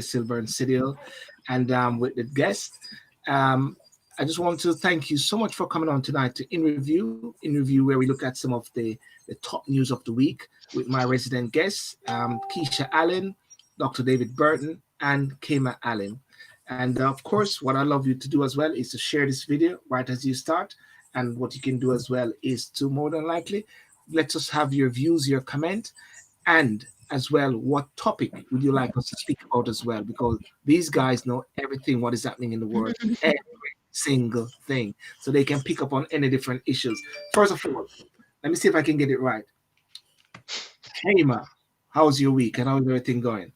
Sylbourne City, and with the guest. Um, I just want to thank you so much for coming on tonight to In Review, where we look at some of the top news of the week with my resident guests, Keisha Allen, Dr. David Burton, and Keima Allen. And of course, what I love you to do as well is to share this video right as you start. And what you can do as well is to more than likely let us have your views, your comment, and as well, what topic would you like us to speak about as well? Because these guys know everything what is happening in the world, every single thing, so they can pick up on any different issues. First of all, let me see if I can get it right. Keima, how's your week and how's everything going?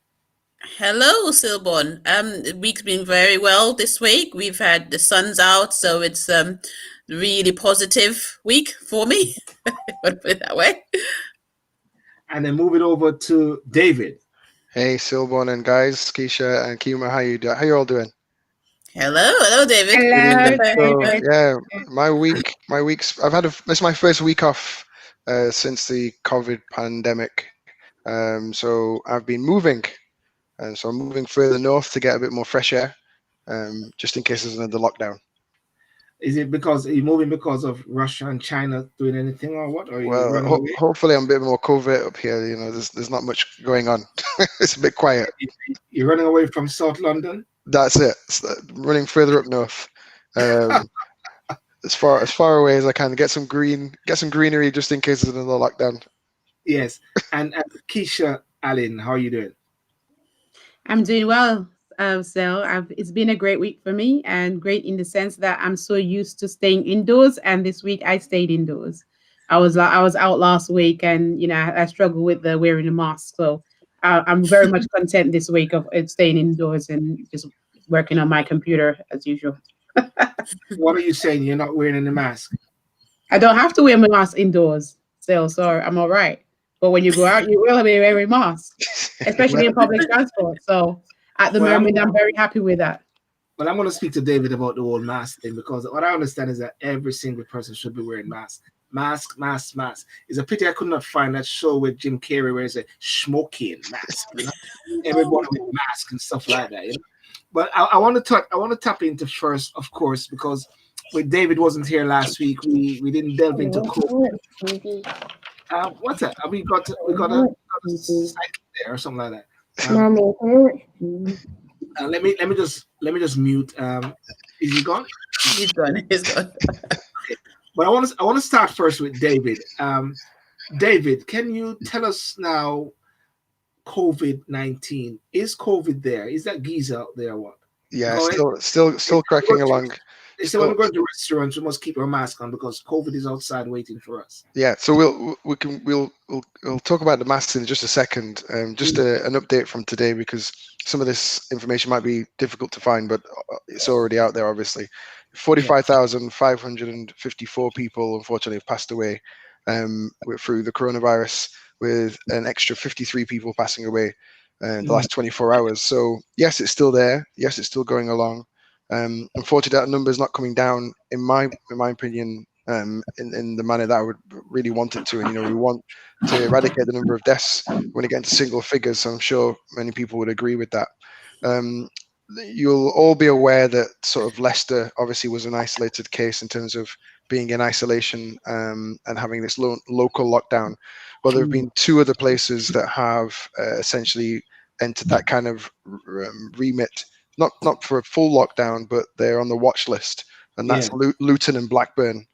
Hello, Sylbourne. The week's been very well this week. We've had the sun's out, so it's really positive week for me. Put it that way. And then move it over to David. Hey, Sylbourne and guys, Keisha and Keima, how you all doing? Hello, David. Hello. Yeah, this is my first week off since the COVID pandemic. So I've been moving, and so I'm moving further north to get a bit more fresh air, just in case there's another lockdown. Is it because you're moving because of Russia and China doing anything or what? Or Well, hopefully I'm a bit more covert up here. You know, there's not much going on. It's a bit quiet. You're running away from South London? That's it. Running further up north, as far away as I can. Get some greenery just in case there's another lockdown. Yes. And Keisha Allen, how are you doing? I'm doing well. It's been a great week for me, and great in the sense that I'm so used to staying indoors, and this week I stayed indoors. I was out last week, and I struggle with the wearing a mask, so I'm very much content this week of staying indoors and just working on my computer as usual. What are you saying? You're not wearing any mask? I don't have to wear my mask indoors, so I'm all right. But when you go out, you will be wearing a mask, especially in public transport. So at the moment, I'm very happy with that. Well, I'm going to speak to David about the whole mask thing, because what I understand is that every single person should be wearing masks. Mask. It's a pity I could not find that show with Jim Carrey where it's a smoking mask. Everybody with masks and stuff like that. But I want to tap into first, of course, because when David wasn't here last week, we didn't delve into COVID. What's that? We got a cycle there or something like that. Let me just mute. Is he gone? He's gone. Okay. But I want to start first with David. David, can you tell us now? COVID-19, is COVID there? Is that geezer out there? What? Yeah, still cracking along. They say when we go to restaurants, we must keep our mask on because COVID is outside waiting for us. Yeah, so we'll talk about the masks in just a second. Just an update from today, because some of this information might be difficult to find, but it's already out there. Obviously, 45,554 people unfortunately have passed away through the coronavirus, with an extra 53 people passing away in the last 24 hours. So yes, it's still there. Yes, it's still going along. Unfortunately, that number is not coming down, in my opinion, in the manner that I would really want it to. And we want to eradicate the number of deaths when it gets into single figures. So I'm sure many people would agree with that. You'll all be aware that sort of Leicester obviously was an isolated case in terms of being in isolation and having this local lockdown. Well, there have been two other places that have essentially entered that kind of remit, not for a full lockdown, but they're on the watch list, and that's Luton and Blackburn.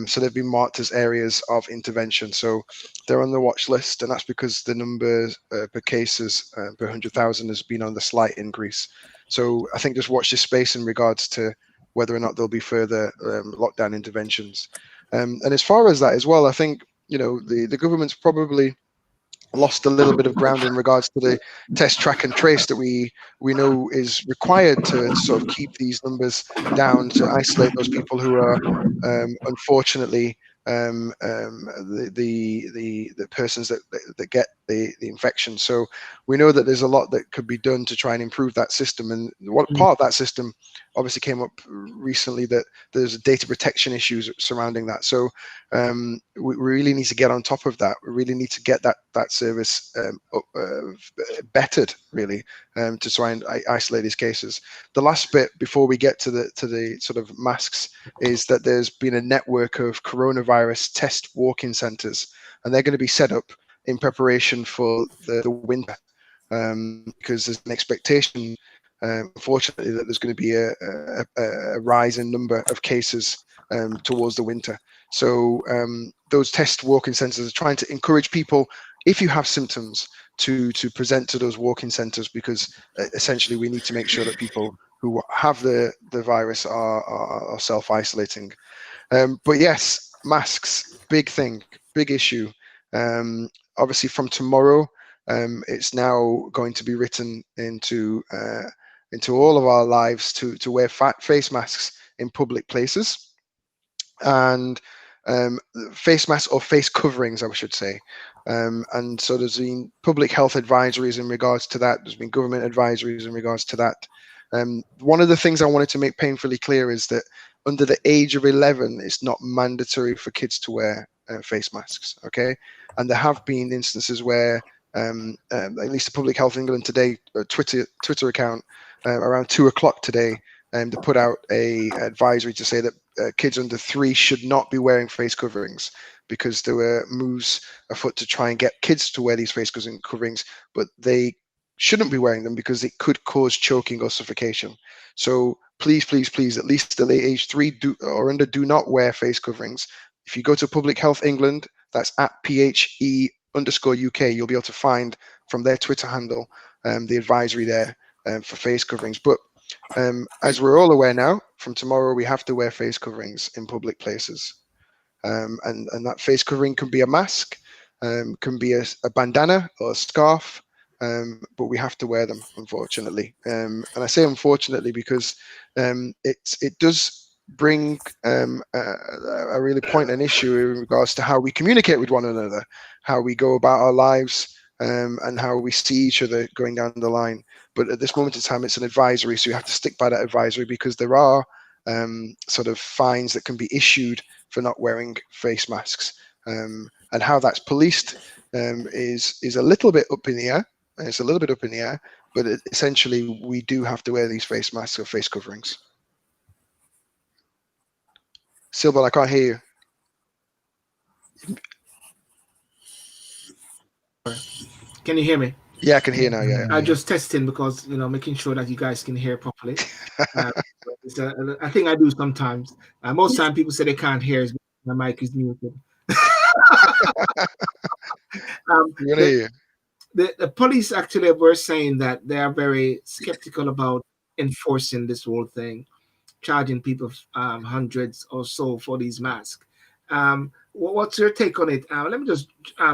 So they've been marked as areas of intervention. So they're on the watch list, and that's because the number per cases per 100,000 has been on the slight increase. So I think just watch this space in regards to whether or not there'll be further lockdown interventions. And as far as that as well, I think the government's probably lost a little bit of ground in regards to the test, track and trace that we know is required to sort of keep these numbers down, to isolate those people who are unfortunately the persons that get the infection. So we know that there's a lot that could be done to try and improve that system. And what part of that system obviously came up recently, that there's data protection issues surrounding that. So we really need to get on top of that. We really need to get that service bettered, really, to try and isolate these cases. The last bit before we get to the sort of masks is that there's been a network of coronavirus test walk-in centres, and they're going to be set up in preparation for the winter, because there's an expectation, unfortunately, that there's going to be a rise in number of cases towards the winter. So those test walk-in centres are trying to encourage people, if you have symptoms, to present to those walk-in centres, because essentially we need to make sure that people who have the virus are self-isolating. But yes, masks, big thing, big issue. Obviously from tomorrow, it's now going to be written into all of our lives to wear face masks in public places, and face masks or face coverings, I should say. And so there's been public health advisories in regards to that. There's been government advisories in regards to that. One of the things I wanted to make painfully clear is that under the age of 11, it's not mandatory for kids to wear face masks, okay? And there have been instances where, at least the Public Health England today Twitter account, around 2 o'clock today, they put out a advisory to say that kids under 3 should not be wearing face coverings, because there were moves afoot to try and get kids to wear these face coverings, but they shouldn't be wearing them because it could cause choking or suffocation. So please, please, please, at least the age 3 or under, do not wear face coverings. If you go to Public Health England, that's at PHE_UK, you'll be able to find from their Twitter handle the advisory there for face coverings. But as we're all aware now, from tomorrow we have to wear face coverings in public places. And that face covering can be a mask, can be a bandana or a scarf, but we have to wear them, unfortunately. And I say unfortunately because it does bring a really point an issue in regards to how we communicate with one another, how we go about our lives, and how we see each other going down the line. But at this moment in time, it's an advisory, so you have to stick by that advisory, because there are sort of fines that can be issued for not wearing face masks. And how that's policed is a little bit up in the air. It's a little bit up in the air, but essentially we do have to wear these face masks or face coverings. Sylbourne, I can't hear you. Can you hear me? Yeah, I can hear now. Yeah. I'm just testing because, making sure that you guys can hear properly. I think I do sometimes. Most time people say they can't hear us, my mic is muted. The police actually were saying that they are very skeptical about enforcing this whole thing, charging people hundreds or so for these masks. What's your take on it? Let me just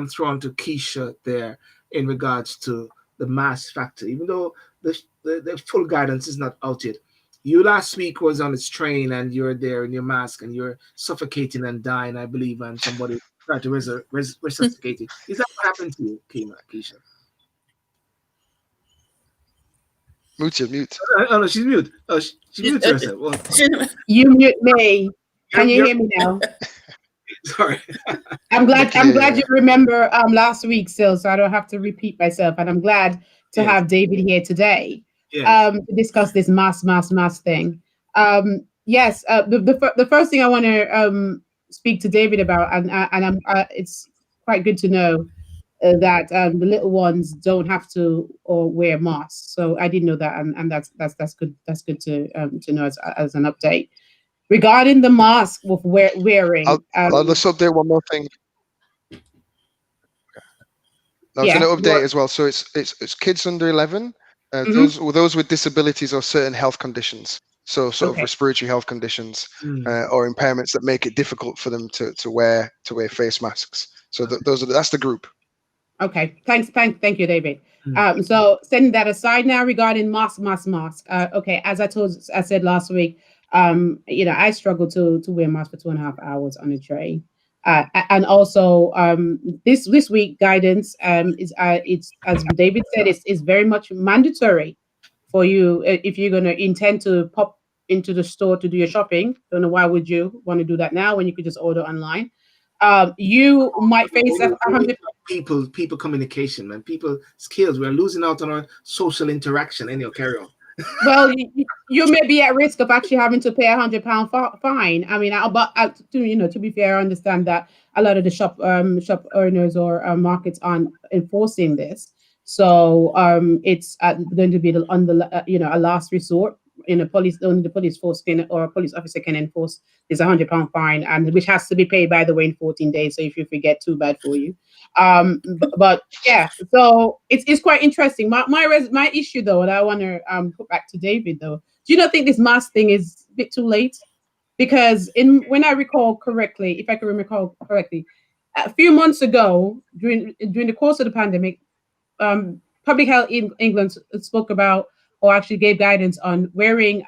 throw on to Keisha there in regards to the mask factor, even though the full guidance is not out yet. You last week was on this train and you're there in your mask and you're suffocating and dying, I believe, and somebody tried to resuscitate you. Is that what happened to you, Keima Keisha? Mute. Oh no, she's mute. Oh, she mutes herself. Well, you mute me. Can you hear me now? Sorry. I'm glad you remember last week, Sil, so I don't have to repeat myself. And I'm glad to have David here today to discuss this mask thing. Yes, the first thing I want to speak to David about, and it's quite good to know that the little ones don't have to or wear masks. So I didn't know that, and that's good. That's good to know as an update. Regarding the mask with wearing, I'll just update one more thing. I was going to update as well. So it's kids under 11, those with disabilities or certain health conditions. So sort of respiratory health conditions or impairments that make it difficult for them to wear face masks. So that's the group. Okay, thank you, David. So setting that aside now, regarding mask. Okay, as I said last week, I struggled to wear mask for 2.5 hours on a train. And also this week guidance is it's, as David said, is very much mandatory for you if you're going to intend to pop into the store to do your shopping. Don't know why would you want to do that now when you could just order online. You might face We a need- we hundred. need people communication, man. People skills. We're losing out on our social interaction. Anyhow, carry on. Well, you may be at risk of actually having to pay £100 fine. I mean, but to be fair, I understand that a lot of the shop owners or markets aren't enforcing this, so it's going to be on the a last resort. Only the police force can, or a police officer can enforce this £100 fine, and which has to be paid, by the way, in 14 days. So if you forget, too bad for you. But yeah, so it's quite interesting. My issue though, and I want to put back to David though. Do you not think this mask thing is a bit too late? Because when I recall correctly, if I can recall correctly, a few months ago during the course of the pandemic, Public Health in England spoke about, or actually gave guidance on wearing,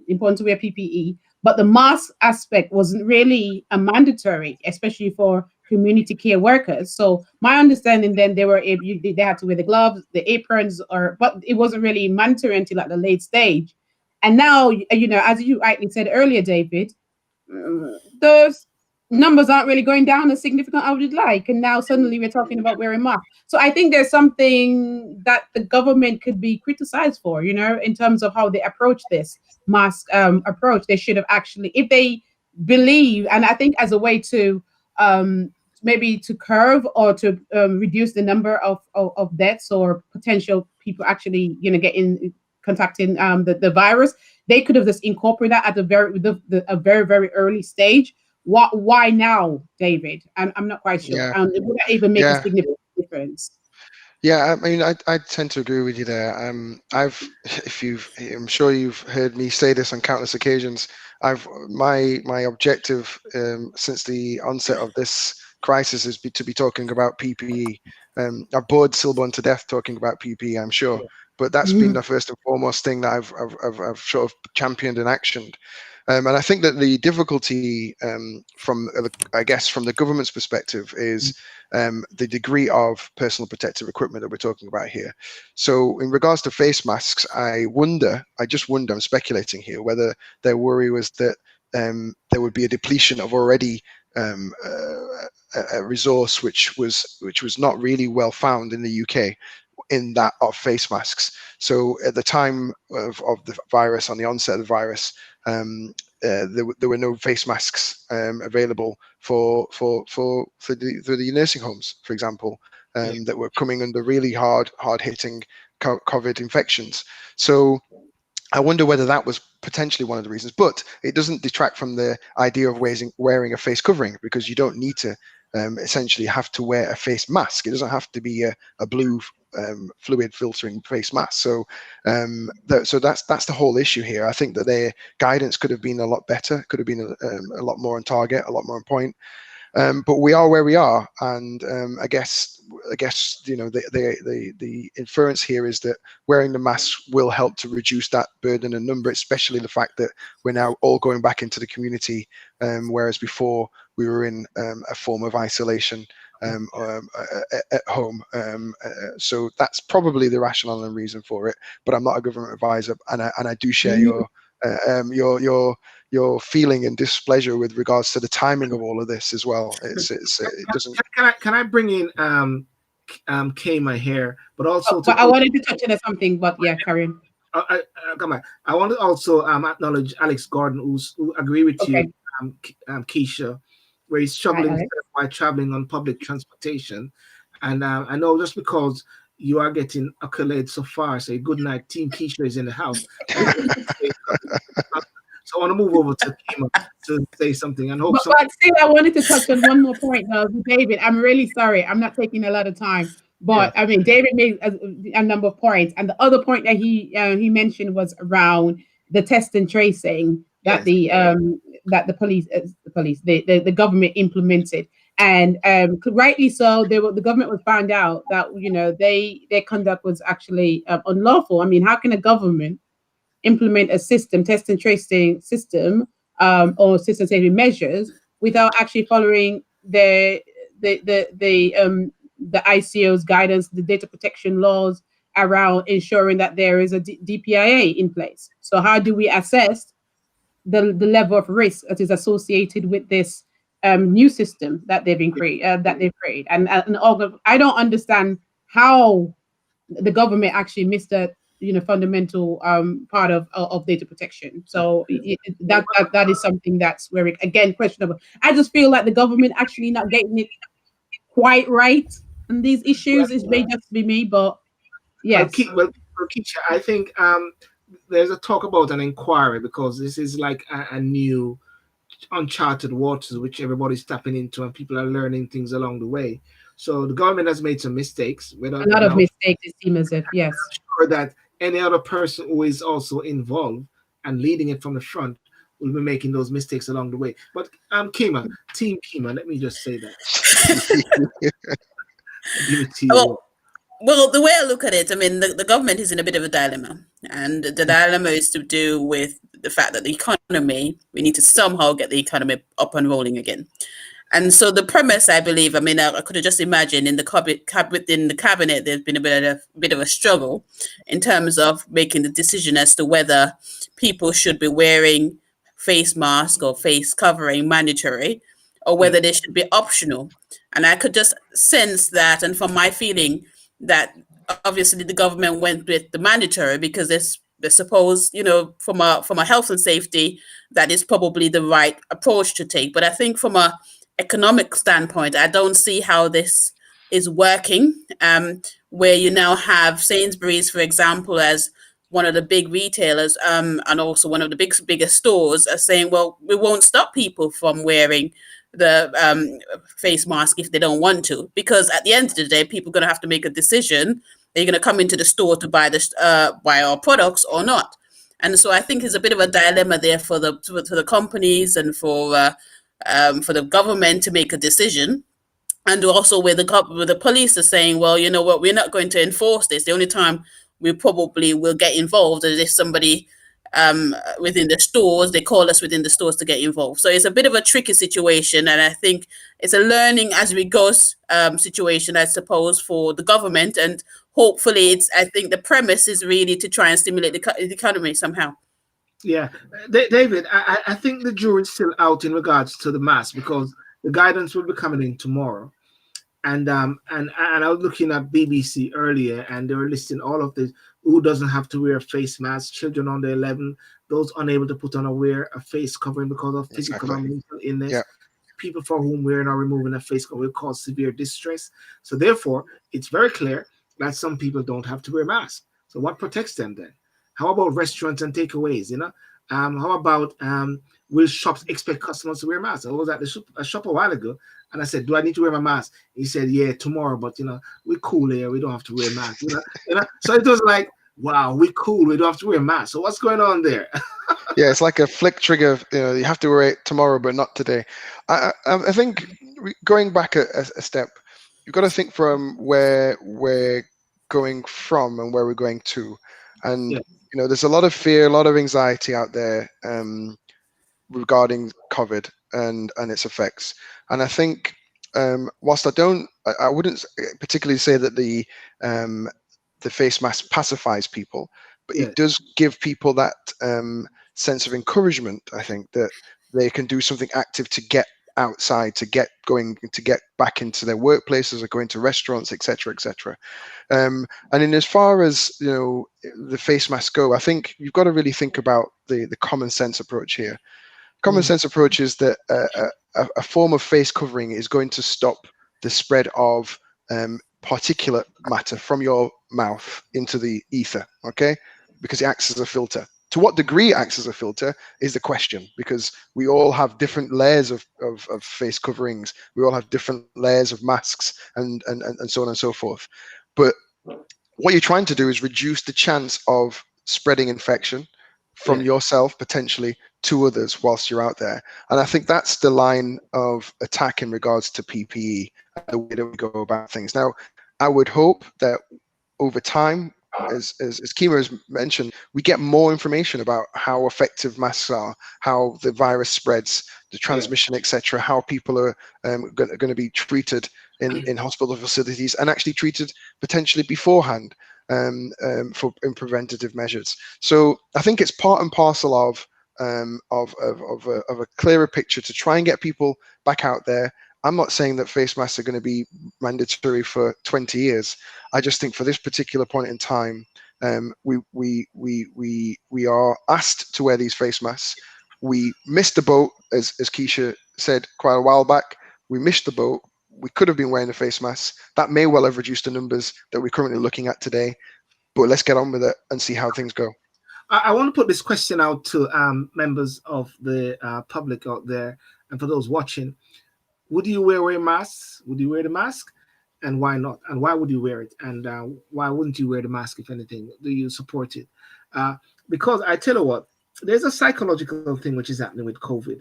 important to wear PPE, but the mask aspect wasn't really a mandatory, especially for community care workers. So my understanding then they had to wear the gloves, the aprons, but it wasn't really mandatory until at the late stage. And now, as you rightly said earlier, David, those numbers aren't really going down as significant as we'd like. And now suddenly we're talking about wearing masks. So I think there's something that the government could be criticized for, in terms of how they approach this mask approach. They should have actually, if they believe, and I think as a way to maybe to curb or to reduce the number of deaths or potential people actually, contacting the virus, they could have just incorporated that at a very, very early stage. Why now, David? I'm not quite sure. Yeah. Would that even make a significant difference? Yeah, I mean, I tend to agree with you there. I'm sure you've heard me say this on countless occasions. My objective since the onset of this crisis is to be talking about PPE. I've bored Sylbourne to death talking about PPE, I'm sure, but that's been the first and foremost thing that I've sort of championed and actioned. And I think that the difficulty from the government's perspective is the degree of personal protective equipment that we're talking about here. So in regards to face masks, I just wonder, I'm speculating here, whether their worry was that there would be a depletion of already a resource which was not really well found in the UK, in that of face masks. So at the time of the virus, on the onset of the virus, there were no face masks available for the nursing homes, for example, that were coming under really hard hitting COVID infections. So I wonder whether that was potentially one of the reasons, but it doesn't detract from the idea of wearing a face covering, because you don't need to essentially have to wear a face mask. It doesn't have to be a blue fluid filtering face mask. So so that's the whole issue here. I think that their guidance could have been a lot better, could have been a lot more on target, a lot more on point. But we are where we are, and I guess the inference here is that wearing the mask will help to reduce that burden and number, especially the fact that we're now all going back into the community, whereas before we were in a form of isolation at home. So that's probably the rationale and reason for it. But I'm not a government advisor, and I do share your feeling and displeasure with regards to the timing of all of this as well. It doesn't. Can I bring in Keima here, but also I wanted to touch on something, but yeah, Karen. Come on. I want to also acknowledge Alex Gordon, who agree with you, Keisha, where he's struggling while traveling on public transportation. And I know just because you are getting accolades so far, say good night, Team Keisha is in the house. So I want to move over to Keima to say something, and hope. But still, I wanted to touch on one more point, David. I'm really sorry. I'm not taking a lot of time, but I mean, David made a number of points, and the other point that he mentioned was around the test and tracing that the government implemented, and rightly so. The government was found out that their conduct was actually unlawful. I mean, how can a government implement a test and tracing system or system saving measures without actually following the ICO's guidance, the data protection laws around ensuring that there is a DPIA in place. So how do we assess the level of risk that is associated with this new system that they've created? And I don't understand how the government actually missed that fundamental part of data protection. So that is something that's very, again, questionable. I just feel like the government actually not getting it quite right on these issues. It may just be me, but yes. Keisha, I think there's a talk about an inquiry, because this is like a new uncharted waters which everybody's tapping into, and people are learning things along the way. So the government has made some mistakes. A lot of mistakes, it seems as if, yes. I'm sure that any other person who is also involved and leading it from the front will be making those mistakes along the way. But Keima, Team Keima, let me just say that. Give it to you. Well, the way I look at it, I mean, the government is in a bit of a dilemma. And the dilemma is to do with the fact that the economy, we need to somehow get the economy up and rolling again. And so the premise, I believe, I mean, I could have just imagined within the cabinet, there's been a bit of a struggle in terms of making the decision as to whether people should be wearing face mask or face covering mandatory, or whether they should be optional. And I could just sense that, and from my feeling, that obviously the government went with the mandatory because they suppose, from a health and safety, that is probably the right approach to take. But I think from a economic standpoint, I don't see how this is working, where you now have Sainsbury's, for example, as one of the big retailers, and also one of the biggest stores, are saying, well, we won't stop people from wearing the face mask if they don't want to, because at the end of the day, people are going to have to make a decision. They're going to come into the store to buy our products or not. And so I think there's a bit of a dilemma there for the companies and for the government to make a decision. And also where the police are saying, well, you know what, we're not going to enforce this. The only time we probably will get involved is if somebody within the stores, they call us within the stores to get involved. So it's a bit of a tricky situation. And I think it's a learning as we go situation, I suppose, for the government. And hopefully I think the premise is really to try and stimulate the economy somehow. Yeah, David, I think the jury's still out in regards to the mask, because the guidance will be coming in tomorrow. And I was looking at BBC earlier, and they were listing all of this: who doesn't have to wear a face mask, children under 11, those unable to put on or wear a face covering because of physical or mental illness, people for whom wearing or removing a face cover will cause severe distress. So therefore, it's very clear that some people don't have to wear masks. So what protects them then? How about restaurants and takeaways? How about will shops expect customers to wear masks? I was at a shop a while ago, and I said, "Do I need to wear my mask?" He said, "Yeah, tomorrow, but we're cool here. We don't have to wear masks." So it was like, wow, we're cool. We don't have to wear masks. So what's going on there? Yeah, it's like a flick trigger. You have to wear it tomorrow, but not today. I think going back a step, you've got to think from where we're going from and where we're going to, and there's a lot of fear, a lot of anxiety out there regarding COVID and its effects. And I think whilst I wouldn't particularly say that the face mask pacifies people, but it does give people that sense of encouragement. I think that they can do something active to get outside, to get back into their workplaces or going to restaurants, etc., etc. And in as far as the face masks go, I think you've got to really think about the common sense approach here. Common sense approach is that a form of face covering is going to stop the spread of particulate matter from your mouth into the ether, okay? Because it acts as a filter. To what degree it acts as a filter is the question, because we all have different layers of face coverings. We all have different layers of masks and so on and so forth. But what you're trying to do is reduce the chance of spreading infection from yourself potentially to others whilst you're out there. And I think that's the line of attack in regards to PPE and the way that we go about things. Now, I would hope that over time, as Keima has mentioned, we get more information about how effective masks are, how the virus spreads, the transmission, etc., how people are going to be treated in hospital facilities and actually treated potentially beforehand in preventative measures. So I think it's part and parcel of a clearer picture to try and get people back out there. I'm not saying that face masks are going to be mandatory for 20 years. I just think for this particular point in time, we are asked to wear these face masks. We missed the boat, as Keisha said quite a while back. We missed the boat. We could have been wearing the face masks. That may well have reduced the numbers that we're currently looking at today. But let's get on with it and see how things go. I want to put this question out to members of the public out there, and for those watching. Would you wear a mask? Would you wear the mask? And why not? And why would you wear it? And why wouldn't you wear the mask, if anything? Do you support it? Because I tell you what, there's a psychological thing which is happening with COVID.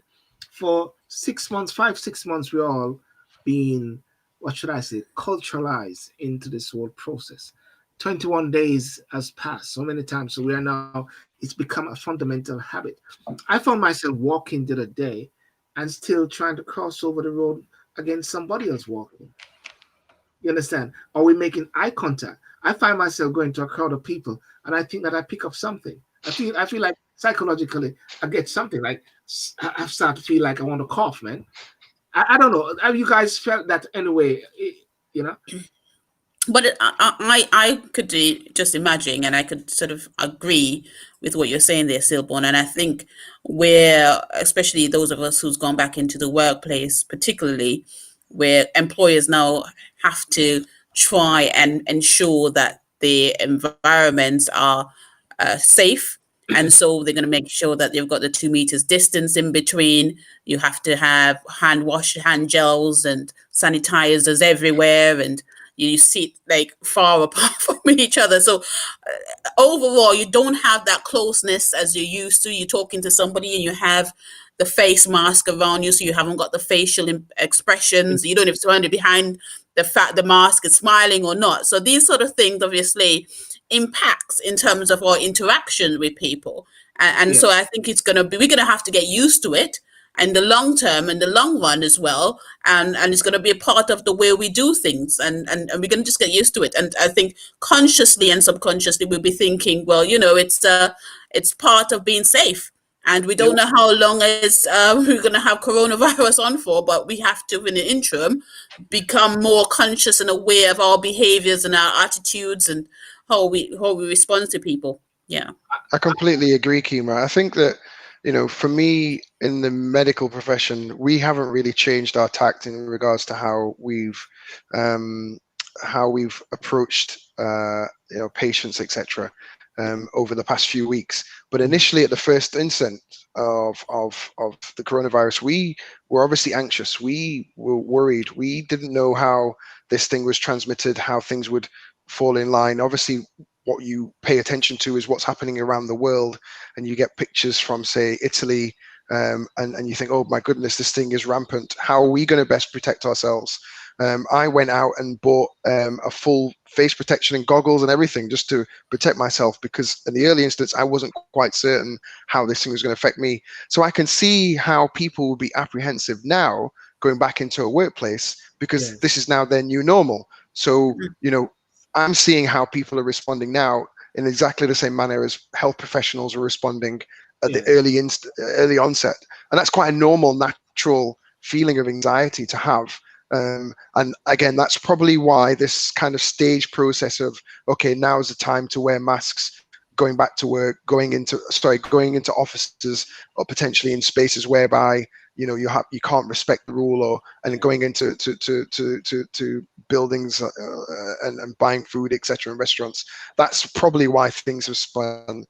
For 6 months, 5-6 months, we're all being, what should I say, culturalized into this whole process. 21 days has passed so many times. So we are now, it's become a fundamental habit. I found myself walking the other day and still trying to cross over the road against somebody else walking. You understand? Are we making eye contact? I find myself going to a crowd of people and I think that I pick up something. I feel like psychologically I get something, like I start to feel like I want to cough, man. I don't know. Have you guys felt that anyway? You know? But I could just imagine, and I could sort of agree with what you're saying there, Sylbourne. And I think where, especially those of us who's gone back into the workplace, particularly where employers now have to try and ensure that the environments are safe. And so they're going to make sure that they've got the 2 meters distance in between. You have to have hand gels and sanitizers everywhere, and you sit like far apart from each other. So overall, you don't have that closeness as you used to. You're talking to somebody and you have the face mask around you, so you haven't got the facial expressions. You don't have to turn it behind the fact the mask is smiling or not. So these sort of things obviously impacts in terms of our interaction with people. And so I think we're going to have to get used to it in the long term and the long run as well. And it's going to be a part of the way we do things. And we're going to just get used to it. And I think consciously and subconsciously we'll be thinking, well, it's part of being safe. And we don't know how long we're going to have coronavirus on for, but we have to, in the interim, become more conscious and aware of our behaviors and our attitudes and how we respond to people. Yeah, I completely agree, Keima. I think that, for me in the medical profession, we haven't really changed our tact in regards to how we've approached patients, etc. Over the past few weeks. But initially, at the first instant of the coronavirus, we were obviously anxious. We were worried. We didn't know how this thing was transmitted, how things would fall in line. Obviously, what you pay attention to is what's happening around the world, and you get pictures from, say, Italy, and you think, oh my goodness, this thing is rampant. How are we going to best protect ourselves? I went out and bought a full face protection and goggles and everything just to protect myself, because in the early instance, I wasn't quite certain how this thing was going to affect me. So I can see how people will be apprehensive now going back into a workplace, because this is now their new normal. So, I'm seeing how people are responding now in exactly the same manner as health professionals are responding at the early onset. And that's quite a normal, natural feeling of anxiety to have. And again, that's probably why this kind of stage process of, okay, now is the time to wear masks, going back to work, going into offices, or potentially in spaces whereby you can't respect the rule, and going into to buildings and buying food, etc., in restaurants. That's probably why things have spun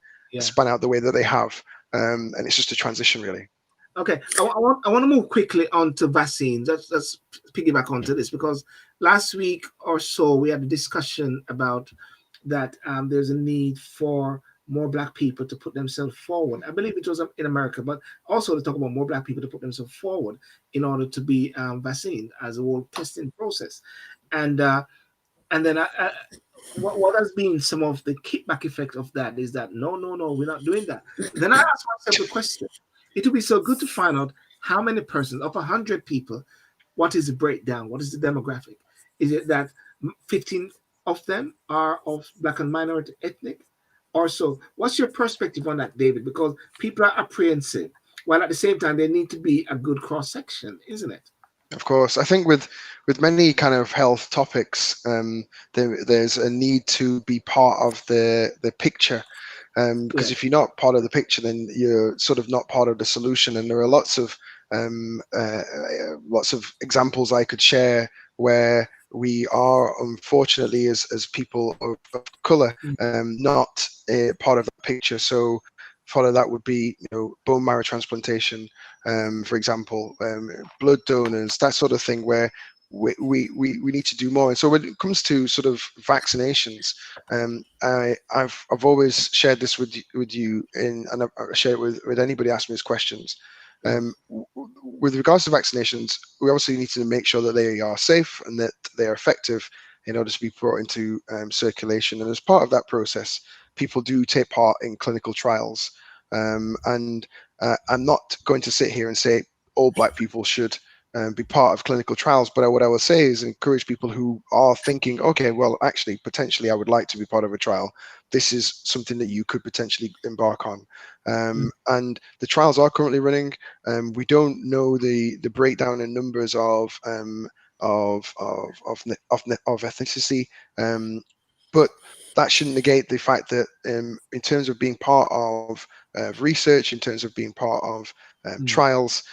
out the way that they have, and it's just a transition, really. Okay, I want to move quickly on to vaccines. Let's piggyback onto this, because last week or so we had a discussion about that there's a need for more Black people to put themselves forward. I believe it was in America, but also to talk about more Black people to put themselves forward in order to be vaccinated as a whole testing process. And then what has been some of the kickback effect of that is that no, we're not doing that. Then I ask myself the question: it would be so good to find out how many persons of 100 people. What is the breakdown? What is the demographic? Is it that 15 of them are of black and minority ethnic, or so? What's your perspective on that, David? Because people are apprehensive, while at the same time there need to be a good cross section, isn't it? Of course, I think with many kind of health topics, there's a need to be part of the picture, because if you're not part of the picture, then you're sort of not part of the solution. And there are lots of examples I could share where we are, unfortunately, as people of color, not part of the picture. So part of that would be, bone marrow transplantation, for example, blood donors, that sort of thing, where we need to do more. And so when it comes to sort of vaccinations, I've always shared this with you, and I share it with anybody asking me these questions. With regards to vaccinations, we obviously need to make sure that they are safe and that they are effective in order to be brought into circulation. And as part of that process, people do take part in clinical trials. And I'm not going to sit here and say all Black people should be part of clinical trials, but what I will say is encourage people who are thinking, okay, well, actually, potentially I would like to be part of a trial. This is something that you could potentially embark on. And the trials are currently running. We don't know the breakdown in numbers of ethnicity, but that shouldn't negate the fact that in terms of being part of research, in terms of being part of trials,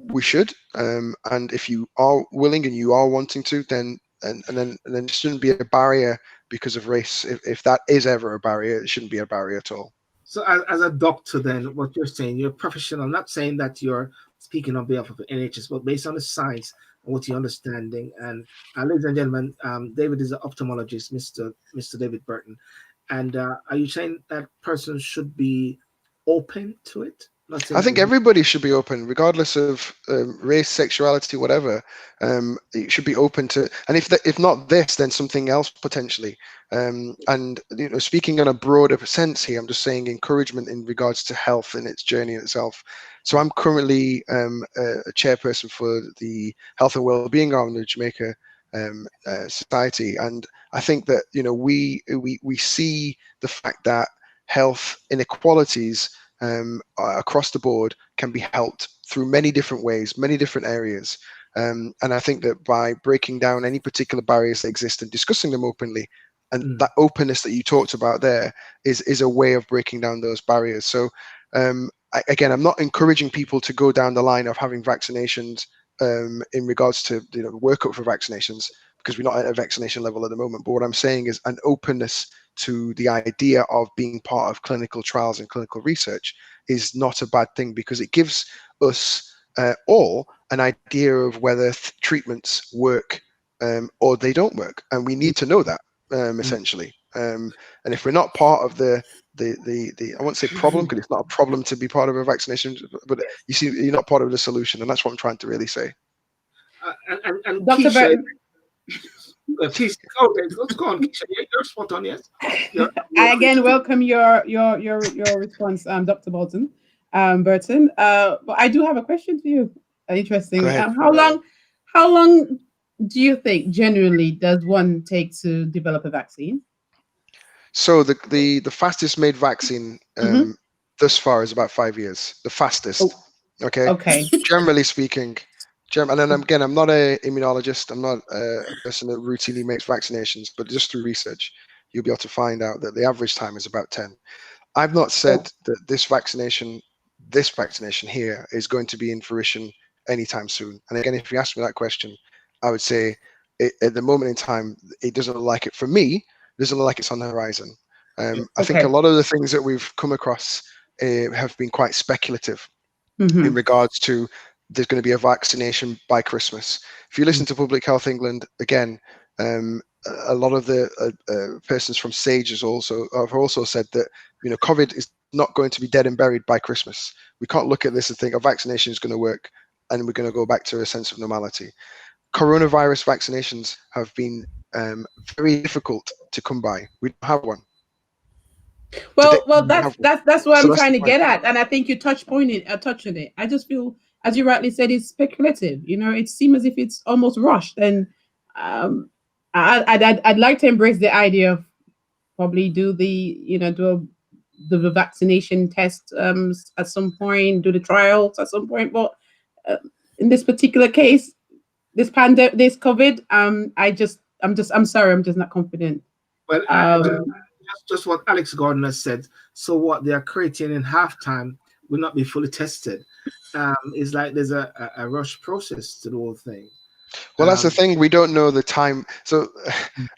we should. And if you are willing and you are wanting to, then then it shouldn't be a barrier because of race. If that is ever a barrier, it shouldn't be a barrier at all. So, as a doctor, then what you're saying, you're professional. I'm not saying that you're speaking on behalf of the NHS, but based on the science and what you're understanding. And ladies and gentlemen, David is an ophthalmologist, Mr. David Burton. And are you saying that person should be open to it? I think everybody should be open, regardless of race, sexuality, whatever. It should be open to, and if not this, then something else potentially. And speaking on a broader sense here, I'm just saying encouragement in regards to health and its journey itself. So I'm currently a chairperson for the Health and Wellbeing arm of the Jamaica Society, and I think that we see the fact that health inequalities across the board can be helped through many different ways, many different areas. And I think that by breaking down any particular barriers that exist and discussing them openly, and that openness that you talked about there is a way of breaking down those barriers. So again, I'm not encouraging people to go down the line of having vaccinations in regards to work up for vaccinations, because we're not at a vaccination level at the moment. But what I'm saying is an openness to the idea of being part of clinical trials and clinical research is not a bad thing, because it gives us all an idea of whether treatments work or they don't work, and we need to know that essentially. And if we're not part of the I won't say problem, because it's not a problem to be part of a vaccination, but you see, you're not part of the solution, and that's what I'm trying to really say. And Dr. Keisha, Burton, please, let's go on, Keisha. You're spot on, yes. I again welcome your response, Dr. Burton. But I do have a question for you. Interesting. How long do you think generally does one take to develop a vaccine? So the fastest made vaccine thus far is about 5 years. The fastest. Oh, okay. Generally speaking. And then again, I'm not an immunologist. I'm not a person that routinely makes vaccinations, but just through research, you'll be able to find out that the average time is about 10. I've not said that this vaccination here is going to be in fruition anytime soon. And again, if you ask me that question, I would say at the moment in time, it doesn't look like it. For me, it doesn't look like it's on the horizon. I think a lot of the things that we've come across have been quite speculative in regards to there's going to be a vaccination by Christmas. If you listen to Public Health England, again, a lot of the persons from SAGE have also said that COVID is not going to be dead and buried by Christmas. We can't look at this and think a vaccination is going to work and we're going to go back to a sense of normality. Coronavirus vaccinations have been very difficult to come by. We don't have one. Well, Today, we have one. that's what So I'm that's trying the to point. get at, and I think you touched on it. I just feel, as you rightly said, it's speculative. You know, it seems as if it's almost rushed, and I'd like to embrace the idea of probably do the vaccination test at some point, do the trials at some point, but in this particular case, this pandemic, this COVID, I'm sorry, I'm just not confident. Well, just what Alex Gardner said. So what they are creating in halftime will not be fully tested. It's like there's a rush process to the whole thing. Well, that's the thing. We don't know the time. So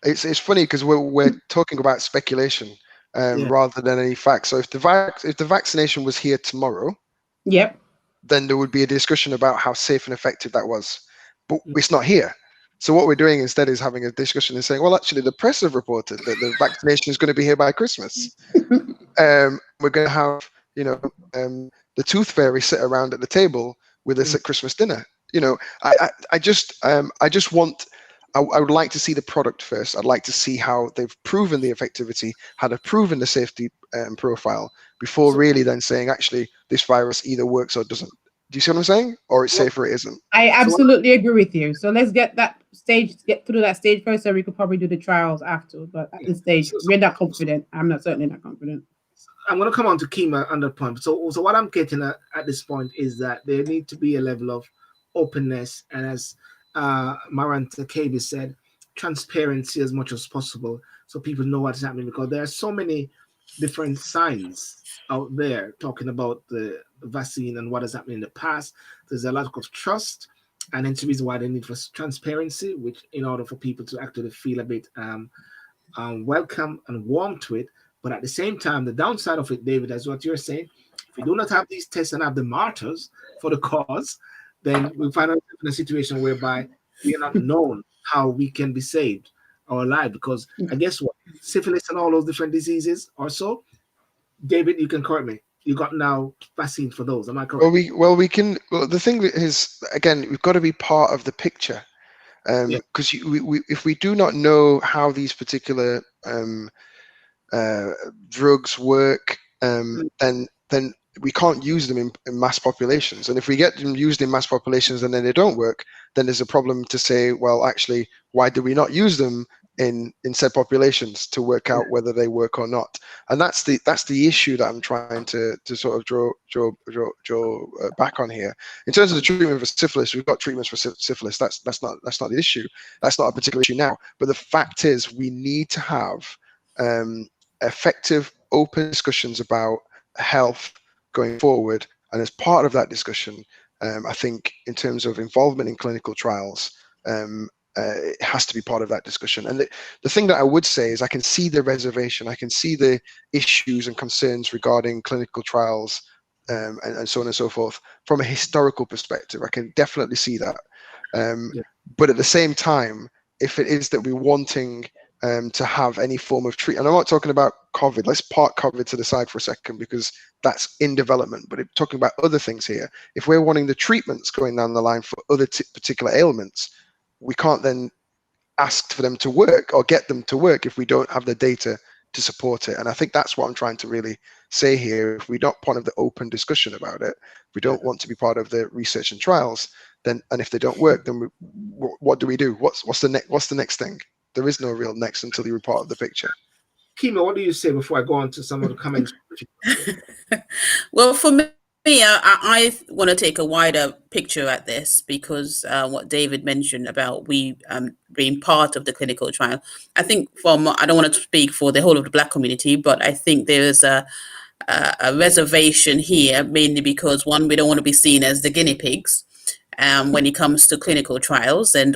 it's funny because we're talking about speculation rather than any facts. So if the vaccination was here tomorrow, Yep. then there would be a discussion about how safe and effective that was. But it's not here. So what we're doing instead is having a discussion and saying, well, actually, the press have reported that the vaccination is going to be here by Christmas. We're going to have, the tooth fairy sit around at the table with us at Christmas dinner. I would like to see the product first. I'd like to see how they've proven the effectivity, how they've proven the safety profile before really then saying, actually, this virus either works or doesn't. Do you see what I'm saying? Or it's safe or it isn't. I absolutely agree with you. So let's get through that stage first, so we could probably do the trials after. But at this stage, we're not confident. Certainly not confident. I'm going to come on to Keima on that point. So what I'm getting at this point is that there need to be a level of openness, and as Maranta Kevi said, transparency as much as possible, so people know what's happening, because there are so many different signs out there talking about the vaccine and what has happened in the past. There's a lot of trust, and it's the reason why they need for transparency, which in order for people to actually feel a bit welcome and warm to it. But at the same time, the downside of it, David, as what you're saying, if we do not have these tests and have the martyrs for the cause, then we find ourselves in a situation whereby we are not known how we can be saved or alive. Because I guess what, syphilis and all those different diseases or so, David, you can correct me. You got now vaccine for those. Am I correct? We can. Well, the thing is, again, we've got to be part of the picture, because if we do not know how these particular drugs work, then we can't use them in mass populations. And if we get them used in mass populations and then they don't work, then there's a problem to say, well, actually, why do we not use them in said populations to work out whether they work or not? And that's the issue that I'm trying to sort of draw back on here. In terms of the treatment for syphilis, we've got treatments for syphilis. That's not the issue. That's not a particular issue now. But the fact is, we need to have effective, open discussions about health going forward. And as part of that discussion, I think in terms of involvement in clinical trials, it has to be part of that discussion. And the thing that I would say is I can see the reservation, I can see the issues and concerns regarding clinical trials and so on and so forth from a historical perspective. I can definitely see that. But at the same time, if it is that we're wanting to have any form of treatment, and I'm not talking about COVID, let's park COVID to the side for a second because that's in development, but if talking about other things here, if we're wanting the treatments going down the line for other particular ailments, we can't then ask for them to work or get them to work if we don't have the data to support it. And I think that's what I'm trying to really say here. If we're not part of the open discussion about it, if we don't want to be part of the research and trials, then, and if they don't work, then what do we do? What's the next thing? There is no real next until you're part of the picture. Keima, what do you say before I go on to some of the comments? Well, for me, I want to take a wider picture at this, because what David mentioned about we being part of the clinical trial, I think I don't want to speak for the whole of the Black community, but I think there is a reservation here, mainly because, one, we don't want to be seen as the guinea pigs when it comes to clinical trials. And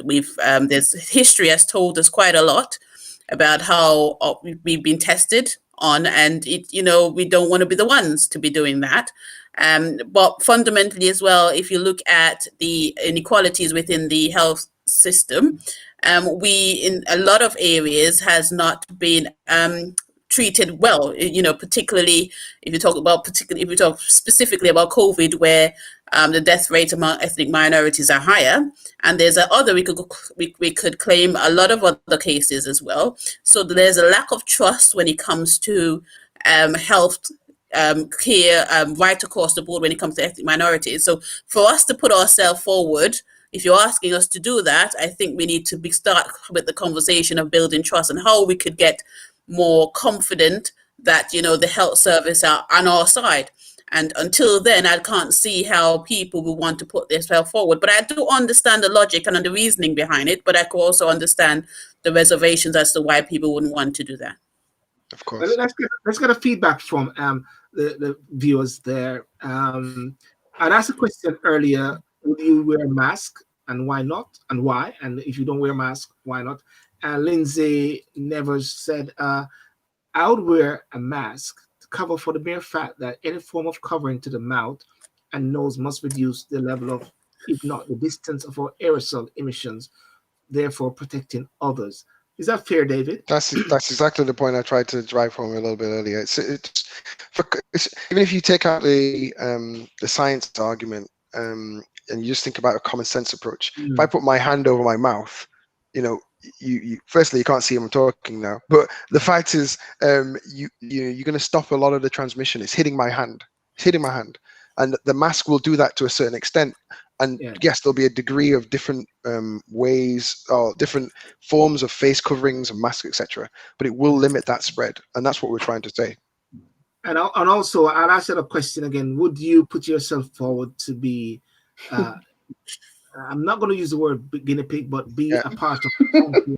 there's history has told us quite a lot about how we've been tested on, and we don't want to be the ones to be doing that. But fundamentally as well, if you look at the inequalities within the health system, we in a lot of areas has not been treated well, particularly if you talk specifically about COVID, where the death rate among ethnic minorities are higher. And there's other, we could claim a lot of other cases as well. So there's a lack of trust when it comes to health care right across the board when it comes to ethnic minorities. So for us to put ourselves forward, if you're asking us to do that, I think we need to start with the conversation of building trust and how we could get more confident that, you know, the health service are on our side. And until then, I can't see how people will want to put this forward. But I do understand the logic and the reasoning behind it, but I could also understand the reservations as to why people wouldn't want to do that. Of course. Let's get a feedback from the viewers there. I'd asked a question earlier: would you wear a mask, and why not, and why? And if you don't wear a mask, why not? Lindsay never said, "I would wear a mask to cover for the mere fact that any form of covering to the mouth and nose must reduce the level of, if not the distance of our aerosol emissions, therefore protecting others." Is that fair, David? That's exactly the point I tried to drive home a little bit earlier. It's even if you take out the science argument and you just think about a common sense approach. If I put my hand over my mouth, you know, you firstly you can't see him talking now, but the fact is, you're going to stop a lot of the transmission. It's hitting my hand. And the mask will do that to a certain extent. And yes, there'll be a degree of different ways or different forms of face coverings and masks, etc. But it will limit that spread, and that's what we're trying to say. And also, I'll ask you a question again. Would you put yourself forward to be? I'm not going to use the word guinea pig, but be a part of the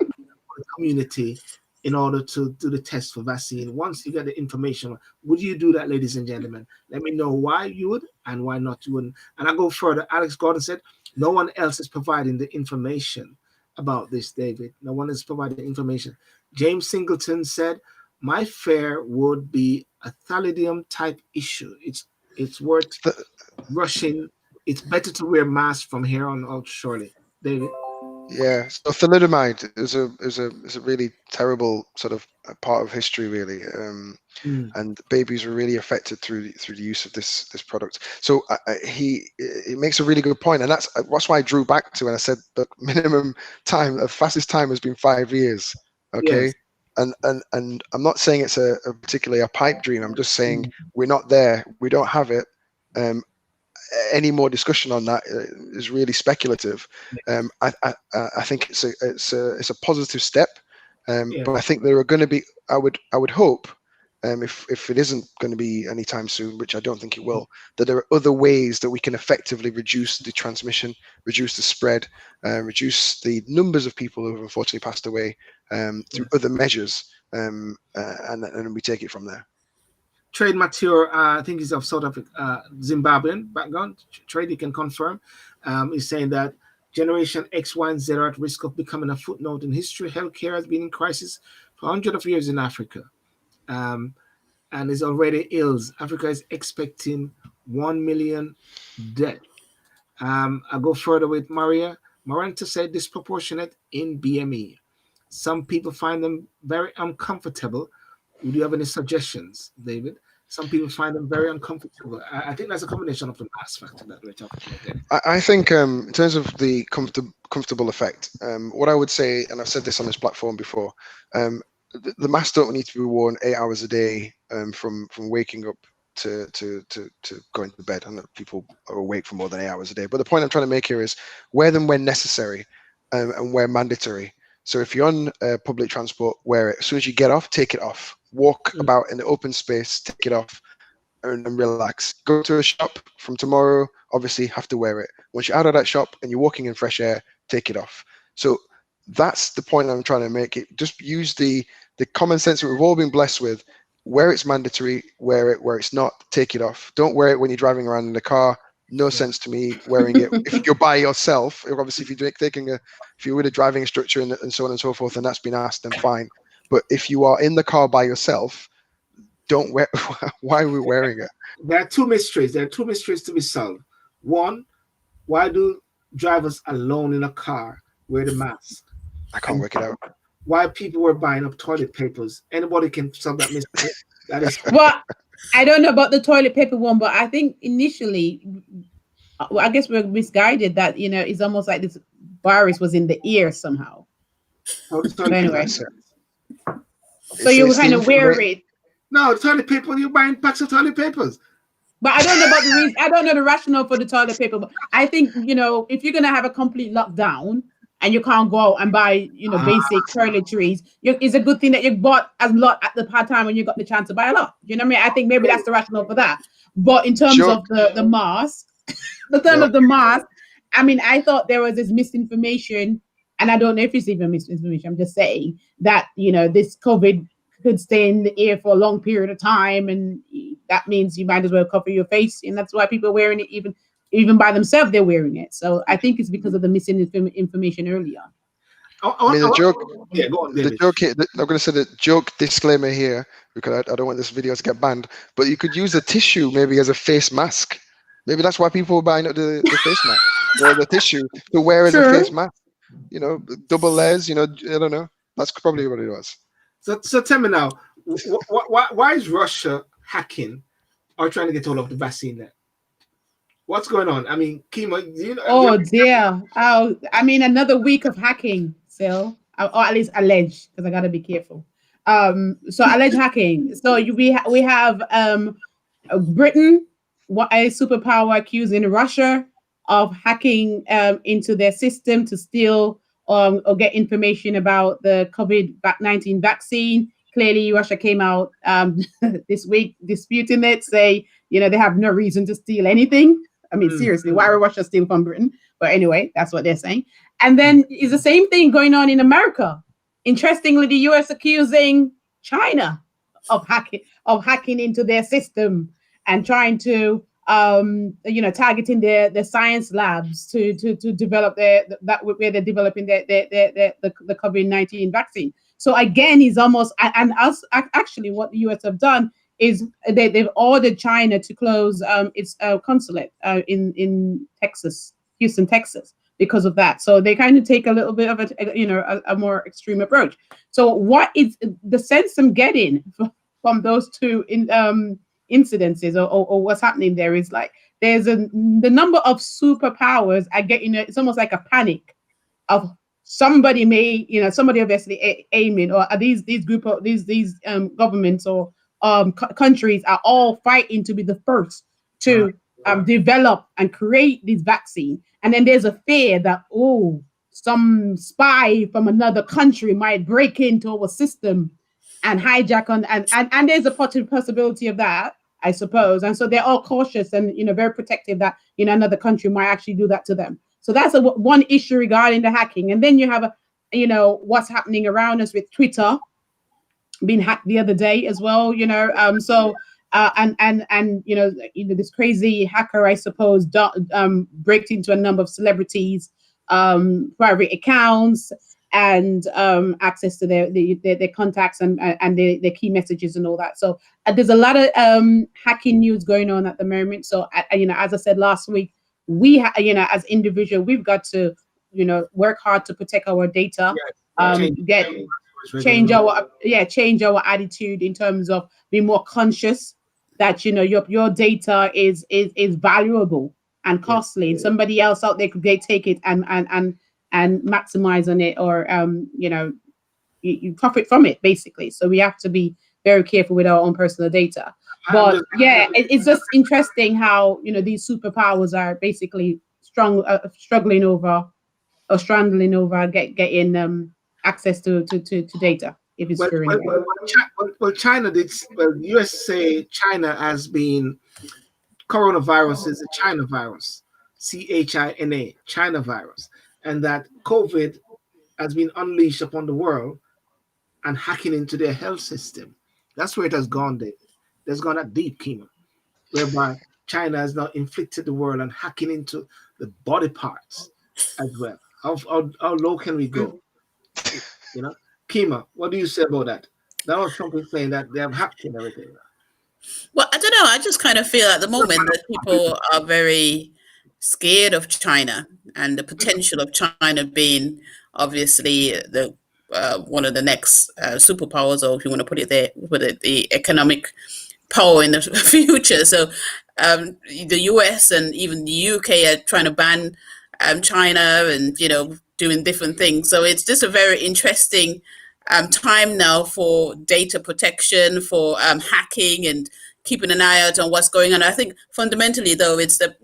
community in order to do the test for vaccine. Once you get the information, would you do that, ladies and gentlemen? Let me know why you would and why not you wouldn't. And I go further. Alex Gordon said, no one else is providing the information about this, David. No one is providing the information. James Singleton said, my fear would be a thalidium type issue. It's worth rushing. It's better to wear masks from here on out, surely. David? Yeah, so thalidomide is a really terrible sort of part of history, really, and babies were really affected through the use of this product. So he makes a really good point, and that's why I drew back to when I said the minimum time, the fastest time has been 5 years. Okay, yes. And I'm not saying it's particularly a pipe dream. I'm just saying we're not there. We don't have it. Any more discussion on that is really speculative. I think it's a positive step, but I think there are going to be. I would hope, if it isn't going to be anytime soon, which I don't think it will, that there are other ways that we can effectively reduce the transmission, reduce the spread, reduce the numbers of people who have unfortunately passed away through other measures, and we take it from there. Trade Mature, I think he's of sort of Zimbabwean background. Trade, he can confirm. He's saying that Generation X, Y, and Z are at risk of becoming a footnote in history. Healthcare has been in crisis for hundreds of years in Africa, and is already ill. Africa is expecting 1 million deaths. I go further with Maria. Maranta said disproportionate in BME. Some people find them very uncomfortable. Would you have any suggestions, David? Some people find them very uncomfortable. I think that's a combination of the mask factor that we're talking about there. I think in terms of the comfortable effect, what I would say, and I've said this on this platform before, the masks don't need to be worn 8 hours a day from waking up to going to bed. I know people are awake for more than 8 hours a day, but the point I'm trying to make here is wear them when necessary and where mandatory. So if you're on public transport, wear it. As soon as you get off, take it off. Walk about in the open space, take it off, and relax. Go to a shop from tomorrow, obviously have to wear it. Once you're out of that shop and you're walking in fresh air, take it off. So that's the point I'm trying to make. It just use the common sense that we've all been blessed with. Where it's mandatory, wear it. Where it's not, take it off. Don't wear it when you're driving around in the car. No sense to me wearing it if you're by yourself. Obviously, if you're with a driving instructor and so on and so forth, and that's been asked, then fine. But if you are in the car by yourself, don't wear. Why are we wearing it? There are two mysteries. There are two mysteries to be solved. One, why do drivers alone in a car wear the mask? I can't work it out. Why people were buying up toilet papers? Anybody can solve that mystery. That is well, I don't know about the toilet paper one, but I think initially I guess we're misguided that it's almost like this virus was in the ear somehow. But anyway, so you were kind of worried. No, toilet paper. You're buying packs of toilet papers. But I don't know about the reason. I don't know the rationale for the toilet paper. But I think if you're gonna have a complete lockdown and you can't go out and buy basic toiletries, it's a good thing that you bought a lot at the time when you got the chance to buy a lot. You know what I mean? I think maybe that's the rationale for that. But in terms of the mask, I mean, I thought there was this misinformation, and I don't know if it's even misinformation. I'm just saying that this COVID could stay in the air for a long period of time, and that means you might as well cover your face, and that's why people are wearing it even by themselves. They're wearing it. So I think it's because of the misinformation earlier. I mean, the joke. Yeah, go on, the joke here. I'm going to say the joke disclaimer here because I don't want this video to get banned. But you could use a tissue maybe as a face mask. Maybe that's why people are buying up the face mask or the tissue to wear as a face mask. Double layers. I don't know. That's probably what it was. So tell me now, why is Russia hacking or trying to get hold of the vaccine there? What's going on? I mean, Keima, oh dear. Oh, I mean, another week of hacking, Sil, or at least alleged, because I gotta be careful. So alleged hacking. So we have Britain, a superpower, accusing Russia of hacking into their system to steal or get information about the COVID-19 vaccine. Clearly, Russia came out this week disputing it, say they have no reason to steal anything. I mean, seriously, why would Russia steal from Britain? But anyway, that's what they're saying. And then is the same thing going on in America. Interestingly, the US accusing China of hacking into their system and trying to targeting their science labs to develop where they're developing the COVID-19 vaccine. So again, is almost, and us actually what the US have done is they've ordered China to close its consulate in Texas, Houston, Texas, because of that. So they kind of take a little bit of a more extreme approach. So what is the sense I'm getting from those two incidences or what's happening there is like there's the number of superpowers are getting it's almost like a panic of somebody obviously aiming, or these group of these governments or countries are all fighting to be the first to develop and create this vaccine. And then there's a fear that some spy from another country might break into our system and hijack and there's a possibility of that, I suppose. And so they're all cautious and very protective that another country might actually do that to them. So that's one issue regarding the hacking. And then you have what's happening around us with Twitter being hacked the other day as well. This crazy hacker, I suppose, breaks into a number of celebrities' private accounts and access to their contacts and their key messages and all that. So there's a lot of hacking news going on at the moment. So as I said last week, we as individuals, we've got to work hard to protect our data, change our attitude in terms of being more conscious that your data is valuable and costly, and somebody else out there could take it and maximize on it, or you profit from it basically. So we have to be very careful with our own personal data. But it's just interesting how these superpowers are basically struggling over getting access to data if it's true. China did. Well, US say China has been coronavirus is a China virus, CHINA, China virus, and that COVID has been unleashed upon the world and hacking into their health system. That's where it has gone, David. It's gone that deep, Keima, whereby China has now inflicted the world and hacking into the body parts as well. How low can we go? Keima, what do you say about that? That was something saying that they have hacked and everything. Well, I don't know. I just kind of feel at the moment that people are very scared of China and the potential of China being obviously the one of the next superpowers, or if you want to put it there, the economic power in the future. So the US and even the UK are trying to ban China and, doing different things. So it's just a very interesting time now for data protection, for hacking and keeping an eye out on what's going on. I think fundamentally, though, it's the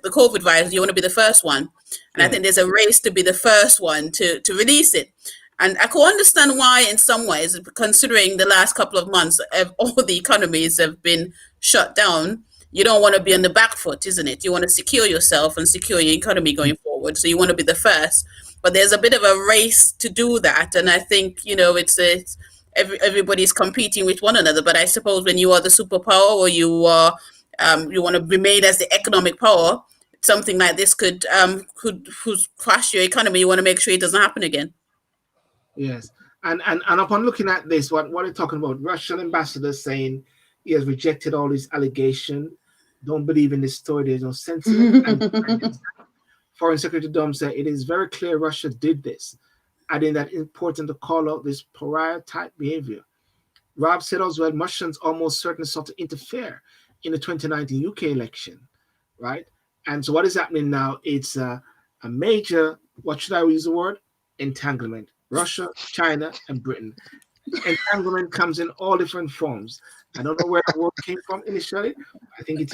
COVID virus. You want to be the first one, and I think there's a race to be the first one to release it. And I can understand why, in some ways, considering the last couple of months, all the economies have been shut down. You don't want to be on the back foot, isn't it? You want to secure yourself and secure your economy going forward. So you want to be the first. But there's a bit of a race to do that, and I think it's everybody's competing with one another. But I suppose when you are the superpower, or you want to be made as the economic power, something like this could crash your economy. You want to make sure it doesn't happen again. Yes, and upon looking at this, what are you talking about? Russian ambassador saying he has rejected all these allegations. Don't believe in this story. There's no sense in it. And Foreign Secretary Dom said it is very clear Russia did this, adding that it's important to call out this pariah-type behavior. Rob said as well, Russians almost certainly sought to interfere in the 2019 UK election, right? And so what is happening now? It's a major, what should I use the word? Entanglement. Russia, China, and Britain. Entanglement comes in all different forms. I don't know where the word came from initially. I think it's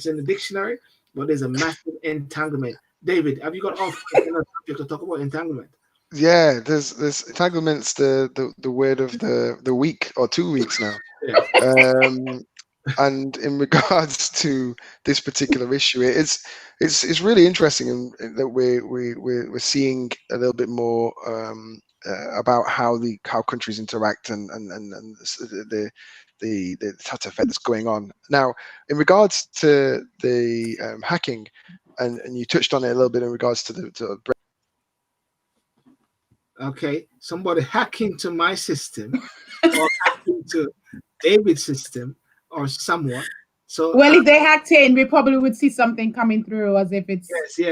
in the dictionary, but there's a massive entanglement. David, have you got off to talk about entanglement? Yeah, there's entanglement's the word of the week or 2 weeks now. Yeah. And in regards to this particular issue, it's really interesting in that we're seeing a little bit more about how countries interact and the touch effect that's going on now in regards to the hacking, and you touched on it a little bit in regards to Okay, somebody hacking to my system or hacking to David's system or someone. So well, if they hacked in, we probably would see something coming through as if it's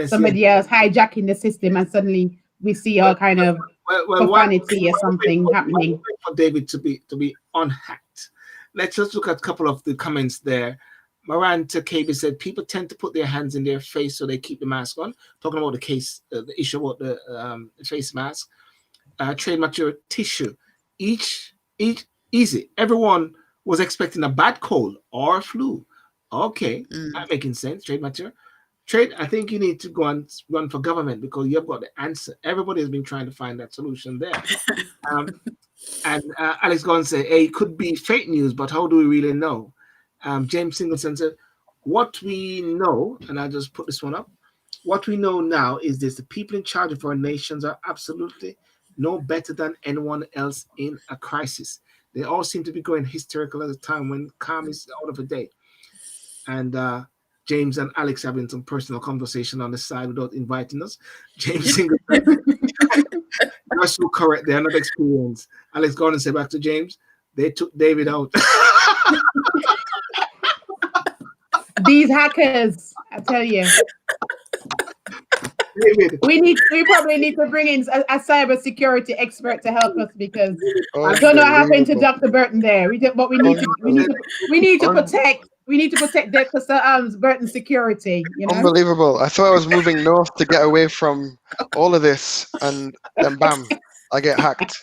somebody else hijacking the system, and suddenly we see all kind of profanity or something happening. For David to be unhacked. Let's just look at a couple of the comments there. Maranta KB said people tend to put their hands in their face so they keep the mask on. Talking about the issue about the face mask. Trade material tissue. Each easy. Everyone was expecting a bad cold or flu. Okay, that making sense. Trade material. Trade, I think you need to go and run for government because you've got the answer. Everybody has been trying to find that solution there. And Alex Gordon said, hey, it could be fake news, but how do we really know? James Singleton said, what we know, and I'll just put this one up, what we know now is this: the people in charge of our nations are absolutely no better than anyone else in a crisis. They all seem to be going hysterical at a time when calm is out of the day. And James and Alex having some personal conversation on the side without inviting us. James Singleton, you're so correct. They're not experienced. Alex Gordon said back to James, they took David out. These hackers, I tell you. David. We probably need to bring in a cybersecurity expert to help us because I don't know what happened to Dr. Burton there. We need to protect Dr. Burton's security. Unbelievable. I thought I was moving north to get away from all of this, and then bam, I get hacked.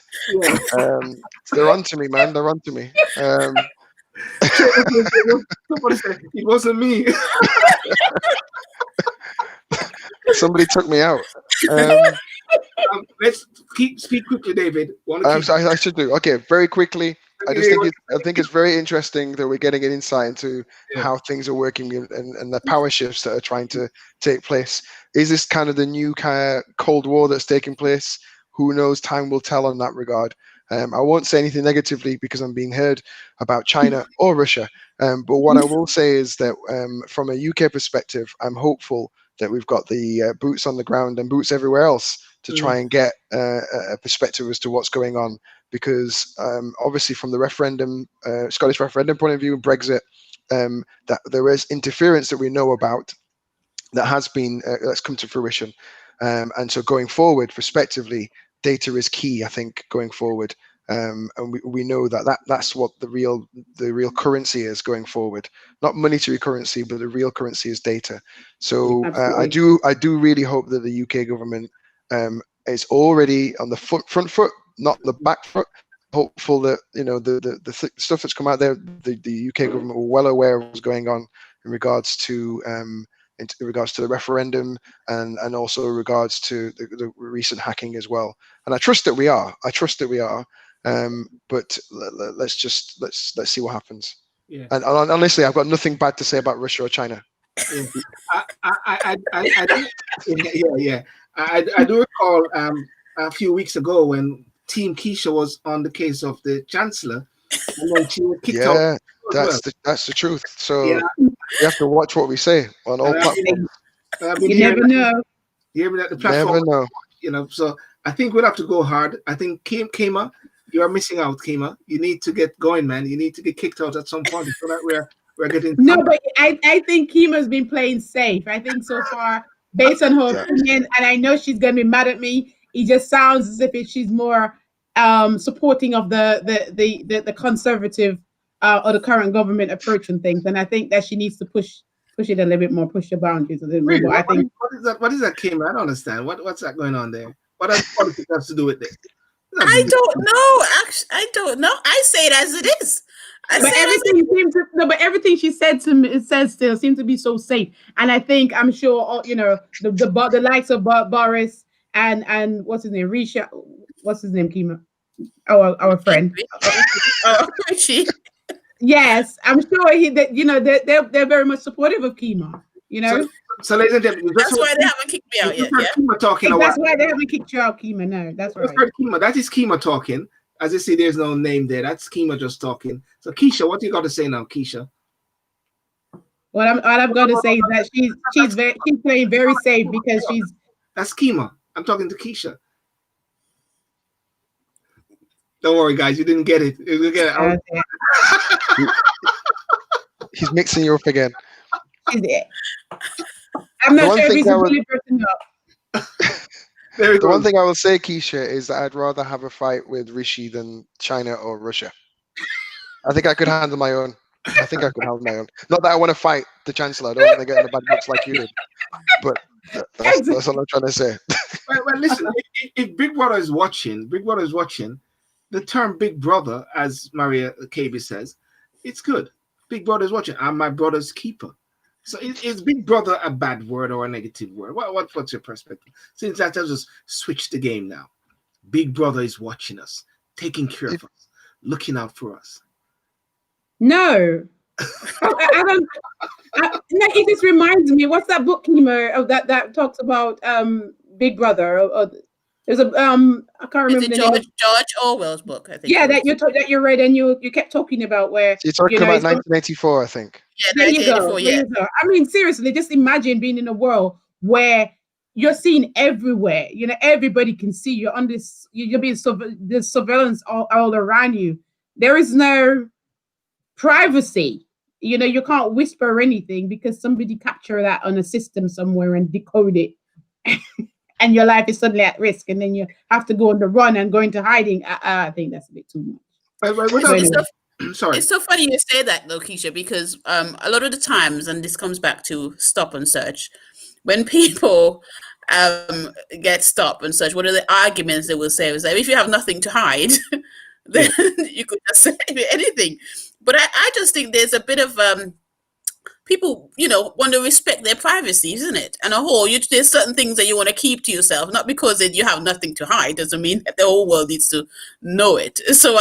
They're onto me, man. They're onto me. Somebody said it wasn't me. Somebody took me out. Let's speak quickly, David. I should do. Okay, very quickly. I think it's very interesting that we're getting an insight into how things are working and the power shifts that are trying to take place. Is this kind of the new kind of Cold War that's taking place? Who knows? Time will tell on that regard. I won't say anything negatively because I'm being heard about China or Russia. But what I will say is that from a UK perspective, I'm hopeful that we've got the boots on the ground and boots everywhere else to try and get a perspective as to what's going on. Because obviously from the Scottish referendum point of view, Brexit, that there is interference that we know about that has been, that's come to fruition. And so going forward, respectively, data is key, I think, going forward. And we know that's what the real currency is going forward. Not monetary currency, but the real currency is data. So I do really hope that the UK government is already on the front foot, not the back foot. Hopeful that the stuff that's come out there, the UK government were well aware of what's going on in regards to the referendum and also in regards to the recent hacking as well. And I trust that we are. But let's see what happens. Yeah. And honestly, I've got nothing bad to say about Russia or China. Yeah. I do recall a few weeks ago when Team Keisha was on the case of the Chancellor, and then she was kicked out. That's the truth. So Yeah. you have to watch what we say on all platforms. You never know. Hearing that the platform, Never know. So I think we'll have to go hard. I think Keima, you are missing out, Keima. You need to get going, man. You need to get kicked out at some point so that we're getting. No, but I think Keima's been playing safe. I think so far, based on her opinion, and I know she's gonna be mad at me. It just sounds as if she's more supporting of the conservative or the current government approach and things. And I think that she needs to push it a little bit more, push the boundaries a little bit more. What is that, Keima? I don't understand. What's that going on there? What does politics have to do with this? I don't know. Actually, I don't know. I say it as it is. But everything she said to me, it says still seems to be so safe. And I'm sure the likes of Boris and what's his name, Risha, what's his name, Keima, our friend. Richie. Yes, I'm sure they're very much supportive of Keima. So ladies and gentlemen, that's why they haven't kicked me out yet. Yeah? Keima talking. That's why they haven't kicked you out, Keima. No, that's right. Keima. That is Keima talking. As you see, there's no name there. That's Keima just talking. So Keisha, what you got to say now, Keisha? What I've got to say is that she's playing very safe because she's. That's Keima. I'm talking to Keisha. Don't worry, guys. You didn't get it. You get it. He's mixing you up again. I'm not sure if he's really Burton up. The one thing I will say, Keisha, is that I'd rather have a fight with Rishi than China or Russia. I think I could handle my own. Not that I want to fight the Chancellor. I don't want to get in the bad books like you did. But that's all I'm trying to say. Well, listen, if Big Brother is watching, the term Big Brother, as Maria KB says, it's good. Big Brother is watching. I'm my brother's keeper. So is Big Brother a bad word or a negative word? What's your perspective? Since that, I'll just switch the game now. Big Brother is watching us, taking care of us, looking out for us. No. I don't. It just reminds me. What's that book, Keima, of that talks about Big Brother? There's a I can't remember the name. George Orwell's book, I think. Yeah, that you read and you kept talking about where you're talking about 1984, I think. Yeah, 1984. There you go. I mean, seriously, just imagine being in a world where you're seen everywhere. Everybody can see you on this. You're being there's surveillance all around you. There is no privacy. You can't whisper anything because somebody captured that on a system somewhere and decode it. And your life is suddenly at risk, and then you have to go on the run and go into hiding. I think that's a bit too much. Sorry. It's so funny you say that, though, Keisha, because a lot of the times, and this comes back to stop and search, when people get stop and search, one of the arguments they will say is that if you have nothing to hide, then you could just say anything. But I just think there's a bit of people, want to respect their privacy, isn't it? And there's certain things that you want to keep to yourself, not because you have nothing to hide doesn't mean that the whole world needs to know it. So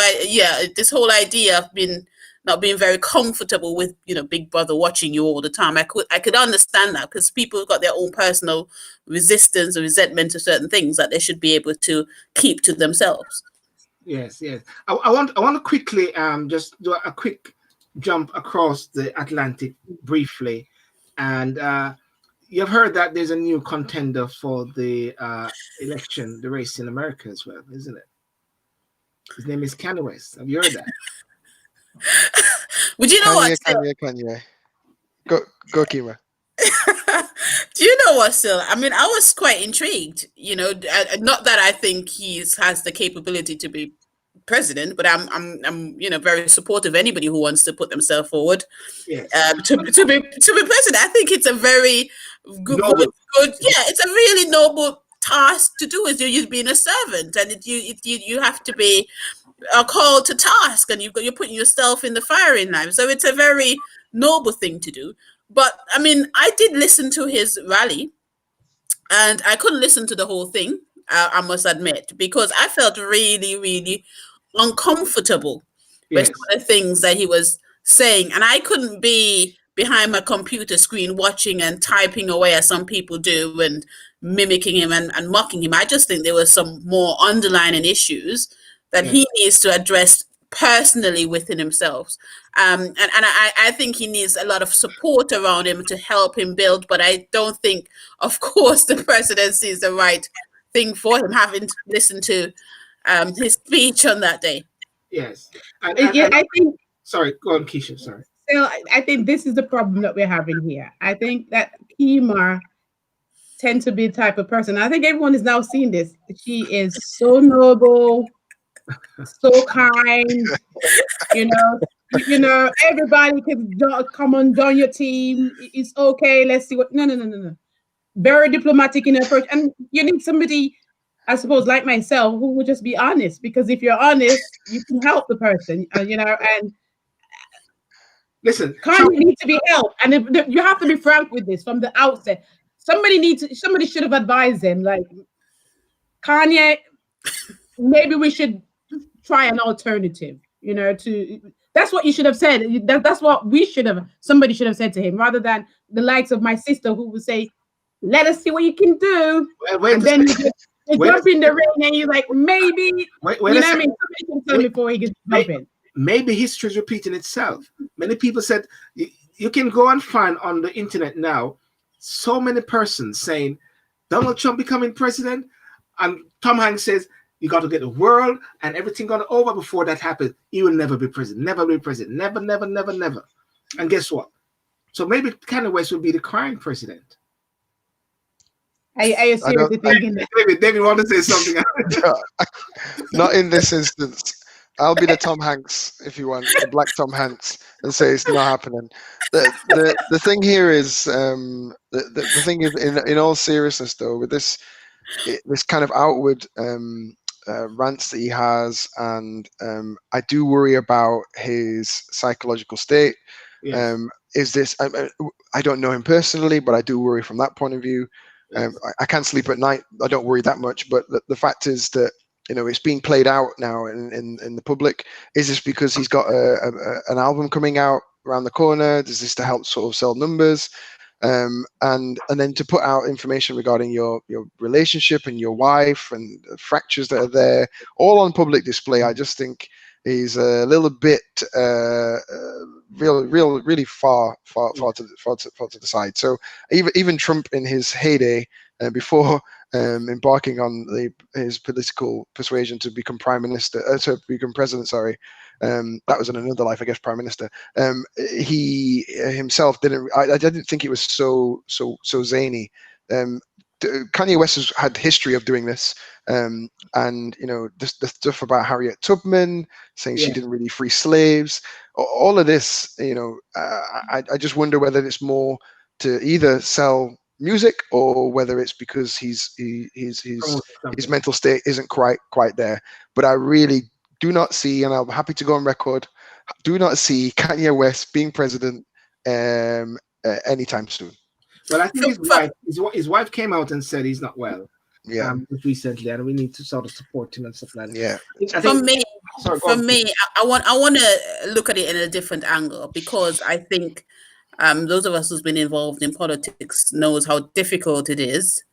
this whole idea of not being very comfortable with, Big Brother watching you all the time. I could understand that because people have got their own personal resistance or resentment to certain things that they should be able to keep to themselves. Yes. I want to quickly just do a quick jump across the Atlantic briefly, and you've heard that there's a new contender for the election, the race in America as well, isn't it? His name is Kanye West. Have you heard that? Would you know Kanye. Go, Keima. Do you know what, Sil? I mean, I was quite intrigued. Not that I think he has the capability to be president, but I'm very supportive of anybody who wants to put themselves forward Yes. to be president. I think it's a very good. Yeah, it's a really noble task to do. Is you're being a servant, and you have to be called to task, and you're putting yourself in the firing line. So it's a very noble thing to do. But I mean, I did listen to his rally, and I couldn't listen to the whole thing. I must admit, because I felt really, really uncomfortable with some of the things that he was saying, and I couldn't be behind my computer screen watching and typing away as some people do and mimicking him and mocking him. I just think there were some more underlying issues that he needs to address personally within himself. And I think he needs a lot of support around him to help him build, but I don't think, of course, the presidency is the right thing for him, having listened to his speech on that day. Yes. I think. Sorry, go on, Keisha. Sorry. So I think this is the problem that we're having here. I think that Keima tends to be the type of person. I think everyone is now seeing this. She is so noble, so kind. Everybody can come on, join your team. It's okay. Let's see what. No. Very diplomatic in her approach, and you need somebody, I suppose, like myself, who would just be honest. Because if you're honest, you can help the person. And listen, Kanye needs to be helped, and you have to be frank with this from the outset. Somebody should have advised them, like, Kanye, maybe we should try an alternative. That's what you should have said. That's what somebody should have said to him, rather than the likes of my sister who would say, let us see what you can do. And then you jump in the ring and you're like, maybe, wait what I mean? Somebody can tell me before he gets jumping. Maybe history is repeating itself. Many people said, you can go and find on the internet now, so many persons saying, Donald Trump becoming president, and Tom Hanks says, you got to get the world and everything gone over before that happens. He will never be president, never be president, never, never, never, never. And guess what? So maybe Kanye West will be the crying president. Are you seriously thinking that? David want to say something? Not in this instance. I'll be the Tom Hanks, if you want, the black Tom Hanks, and say it's not happening. The thing here is, the thing is, in all seriousness though, with this kind of outward rants that he has, and I do worry about his psychological state. Yes. Is this? I don't know him personally, but I do worry from that point of view. I can't sleep at night. I don't worry that much, but the fact is that it's being played out now in the public. Is this because he's got an album coming out around the corner? Does this to help sort of sell numbers? And then to put out information regarding your relationship and your wife and the fractures that are there, all on public display. I just think he's a little bit really far to the side. So even Trump in his heyday, before embarking on his political persuasion to become to become president, that was in another life, I guess, prime minister. He himself didn't. I didn't think it was so zany. Kanye West has had history of doing this, and the stuff about Harriet Tubman saying she didn't really free slaves. All of this, I just wonder whether it's more to either sell music or whether it's because his mental state isn't quite there. But I really do not see, and I'm happy to go on record, do not see Kanye West being president anytime soon. Well, I think his wife came out and said he's not well. Yeah, recently, and we need to sort of support him and stuff like that. Yeah. For me, I want to look at it in a different angle, because I think those of us who's been involved in politics knows how difficult it is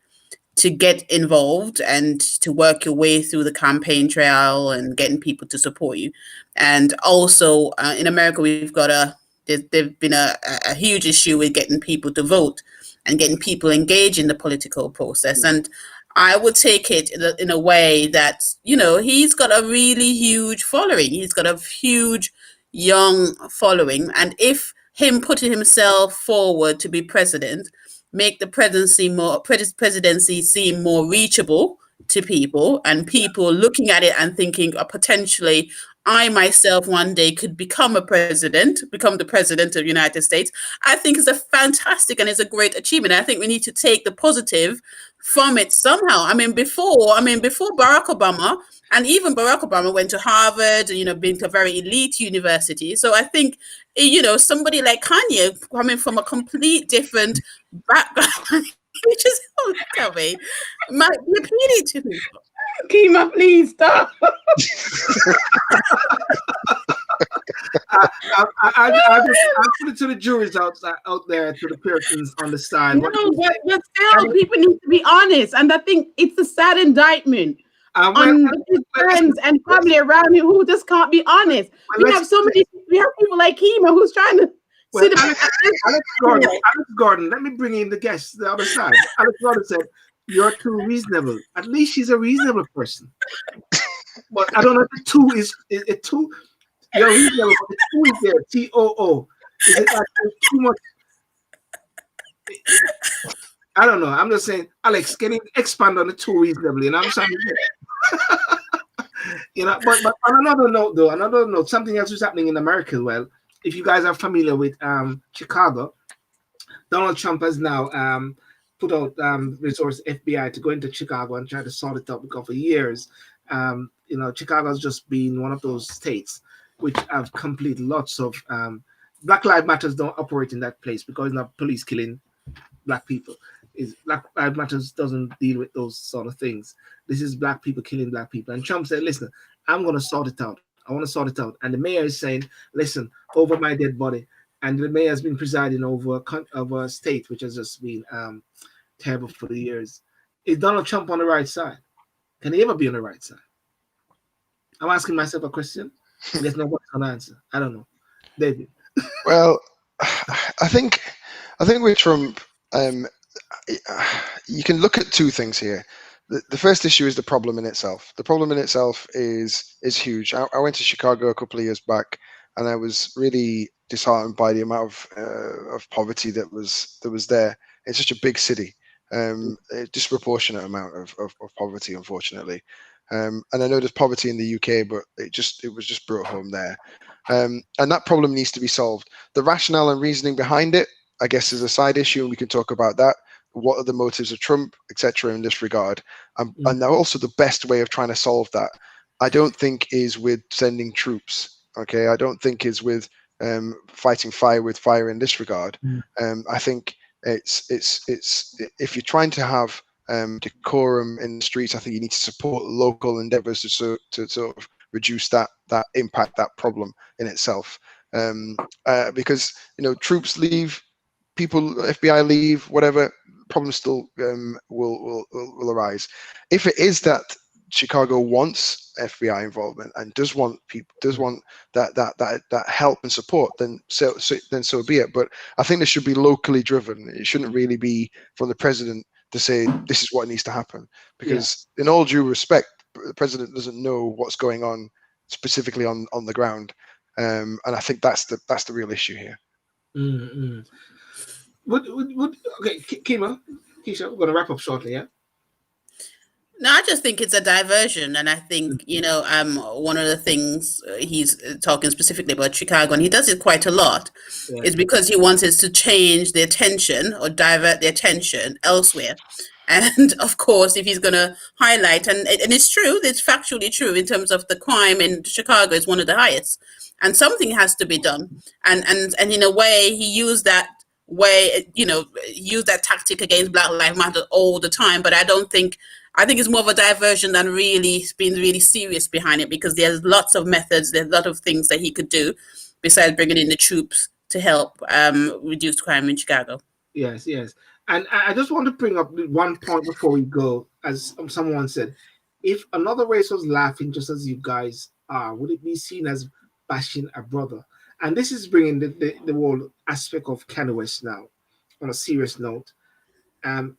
to get involved and to work your way through the campaign trail and getting people to support you. And also in America, we've got there's been a huge issue with getting people to vote and getting people engaged in the political process. And I would take it in a way that, he's got a really huge following. He's got a huge young following. And if him putting himself forward to be president make the presidency seem more reachable to people, and people looking at it and thinking, potentially, I myself one day could become the president of the United States, I think is a fantastic and is a great achievement. I think we need to take the positive from it somehow. Before Barack Obama, and even Barack Obama went to Harvard, been to a very elite university. So I think, somebody like Kanye coming from a complete different background, which is coming, might be appealing to people. Keima, please stop. I put it to the juries out there, to the persons on the side. No, but still, people need to be honest, and I think it's a sad indictment on his friends and family around him who just can't be honest. We have people like Keima who's trying to. Alex Gordon, let me bring in the guest, the other side. Alex Gordon said, "You're too reasonable." At least she's a reasonable person. But I don't know if the two is it two. You're reasonable, but the two is there. TOO. Is it like too much? I don't know. I'm just saying, Alex, can you expand on the two reasonably? I'm saying, But on another note, something else is happening in America as well. If you guys are familiar with Chicago, Donald Trump has now put out resource FBI to go into Chicago and try to sort it out, because for years, Chicago has just been one of those states which have completed lots of Black Lives Matters don't operate in that place because it's not police killing Black people. Black Lives Matters doesn't deal with those sort of things. This is Black people killing Black people. And Trump said, listen, I'm going to sort it out. I want to sort it out. And the mayor is saying, listen, over my dead body. And the mayor has been presiding over a state which has just been terrible for the years. Is Donald Trump on the right side? Can he ever be on the right side? I'm asking myself a question. There's no one can answer. I don't know. David. Well, I think with Trump, you can look at two things here. The first issue is the problem in itself. The problem in itself is huge. I went to Chicago a couple of years back, and I was really disheartened by the amount of poverty that was there. It's such a big city, a disproportionate amount of poverty, unfortunately. And I know there's poverty in the UK, but it was just brought home there. And that problem needs to be solved. The rationale and reasoning behind it, I guess, is a side issue, and we can talk about that. What are the motives of Trump, etc., in this regard? And also the best way of trying to solve that, I don't think, is with sending troops. Okay, I don't think is with fighting fire with fire in this regard. I think it's if you're trying to have decorum in the streets, I think you need to support local endeavors to sort of reduce that impact, that problem in itself. Because troops leave, people, FBI leave, whatever, problems still will arise. If it is that Chicago wants FBI involvement and does want that help and support, then so be it. But I think this should be locally driven. It shouldn't really be from the president to say this is what needs to happen, because in all due respect, the president doesn't know what's going on specifically on the ground, and I think that's the real issue here. Mm-hmm. Okay, Keima, Keisha, we're going to wrap up shortly, yeah? No, I just think it's a diversion, and I think one of the things he's talking specifically about Chicago, and he does it quite a lot, is because he wants us to change the attention or divert the attention elsewhere. And of course, if he's going to highlight, and it's true, it's factually true in terms of the crime in Chicago is one of the highest, and something has to be done. And in a way, he used that tactic against Black Lives Matter all the time. But I think it's more of a diversion than really being really serious behind it, because there's lots of methods, there's a lot of things that he could do besides bringing in the troops to help reduce crime in Chicago. Yes. And I just want to bring up one point before we go. As someone said, if another race was laughing just as you guys are, would it be seen as bashing a brother? And this is bringing the whole aspect of Kanye West now on a serious note.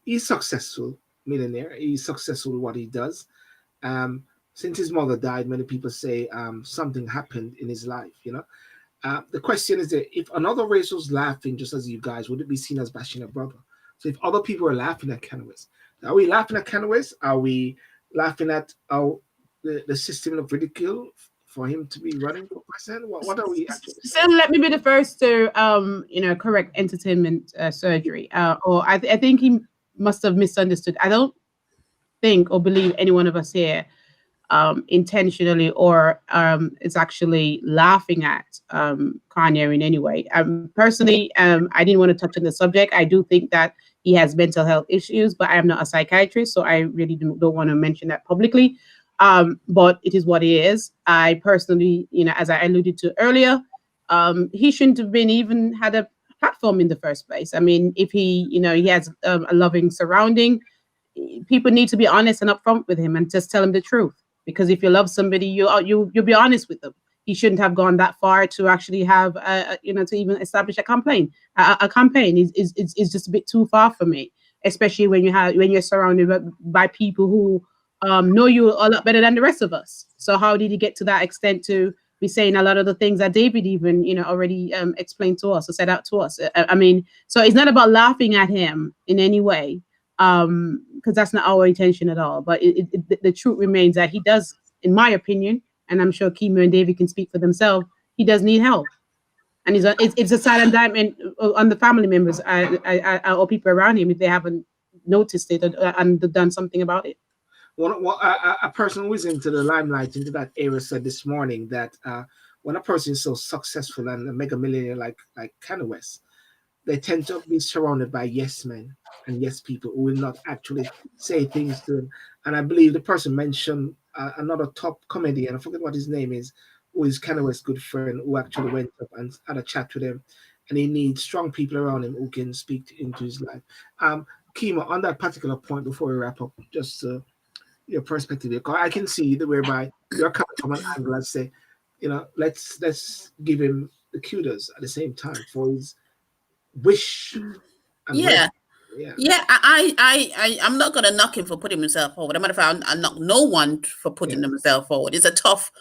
He's successful, millionaire. He's successful with what he does. Since his mother died, many people say something happened in his life, The question is that if another race was laughing just as you guys, would it be seen as bashing a brother? So if other people are laughing at Kanye West, are we laughing at Kanye West? Are we laughing at how the system of ridicule for him to be running for president? What are we actually So saying? let me be the first to correct entertainment surgery. Or I think he must have misunderstood. I don't think or believe any one of us here intentionally or is actually laughing at Kanye in any way. Personally, I didn't want to touch on the subject. I do think that he has mental health issues, but I am not a psychiatrist, so I really don't want to mention that publicly. But it is what it is. I personally, as I alluded to earlier, he shouldn't have been even had a platform in the first place. I mean, if he has a loving surrounding, people need to be honest and upfront with him and just tell him the truth. Because if you love somebody, you'll be honest with them. He shouldn't have gone that far to actually have to even establish a campaign. A campaign is just a bit too far for me, especially when you're surrounded by people who know you a lot better than the rest of us. So how did he get to that extent to be saying a lot of the things that David even already explained to us or said out to us? I mean, so it's not about laughing at him in any way, because that's not our intention at all. But the truth remains that he does, in my opinion, and I'm sure Keima and David can speak for themselves, he does need help. And it's a silent indictment on the family members or people around him if they haven't noticed it and done something about it. A person who is into the limelight, into that era, said this morning that when a person is so successful and a mega millionaire like Kanye West, they tend to be surrounded by yes men and yes people who will not actually say things to them. And I believe the person mentioned another top comedian, I forget what his name is, who is Kanye West's good friend, who actually went up and had a chat with him. And he needs strong people around him who can speak into his life. Keima, on that particular point, before we wrap up, just your perspective, because I can see the whereby you're coming from an angle and say, let's give him the kudos at the same time for his wish and Yeah. yeah. Yeah, I'm not gonna knock him for putting himself forward. As a matter of fact, I knock no one for putting himself forward. It's a tough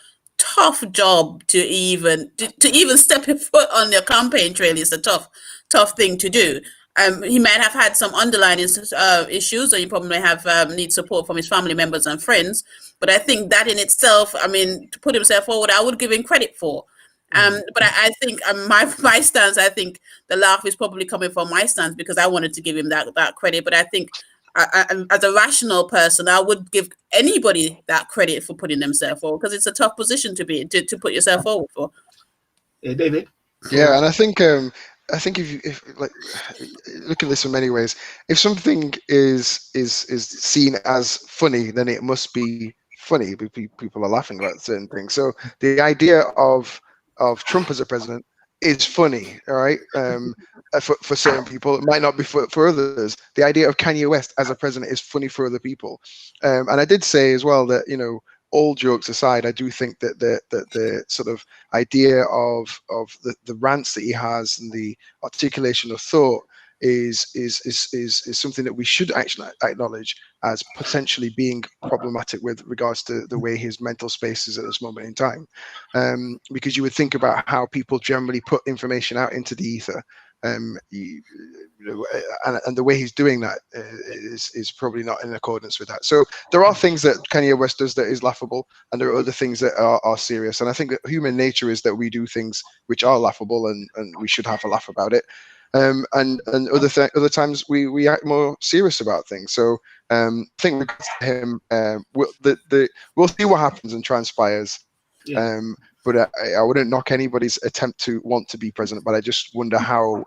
job to even step your foot on your campaign trail. It's a tough thing to do. He might have had some underlying issues, or he probably have need support from his family members and friends. But I think that in itself, I mean, to put himself forward, I would give him credit for. But I think my stance, I think the laugh is probably coming from my stance because I wanted to give him that credit. But I think as a rational person, I would give anybody that credit for putting themselves forward because it's a tough position to be to put yourself forward for. Yeah, David. Yeah, and I think if like look at this in many ways, if something is seen as funny, then it must be funny. People are laughing about certain things. So the idea of Trump as a president is funny, all right? For certain people, it might not be for others. The idea of Kanye West as a president is funny for other people. And I did say as well that, all jokes aside, I do think that the sort of idea of the rants that he has and the articulation of thought is something that we should actually acknowledge as potentially being problematic with regards to the way his mental space is at this moment in time, because you would think about how people generally put information out into the ether, and the way he's doing that is probably not in accordance with that. So there are things that Kanye West does that is laughable, and there are other things that are serious. And I think that human nature is that we do things which are laughable, and we should have a laugh about it. And other times we act more serious about things. So I think regards to him, we'll see what happens and transpires. Yeah. But I wouldn't knock anybody's attempt to want to be president. But I just wonder how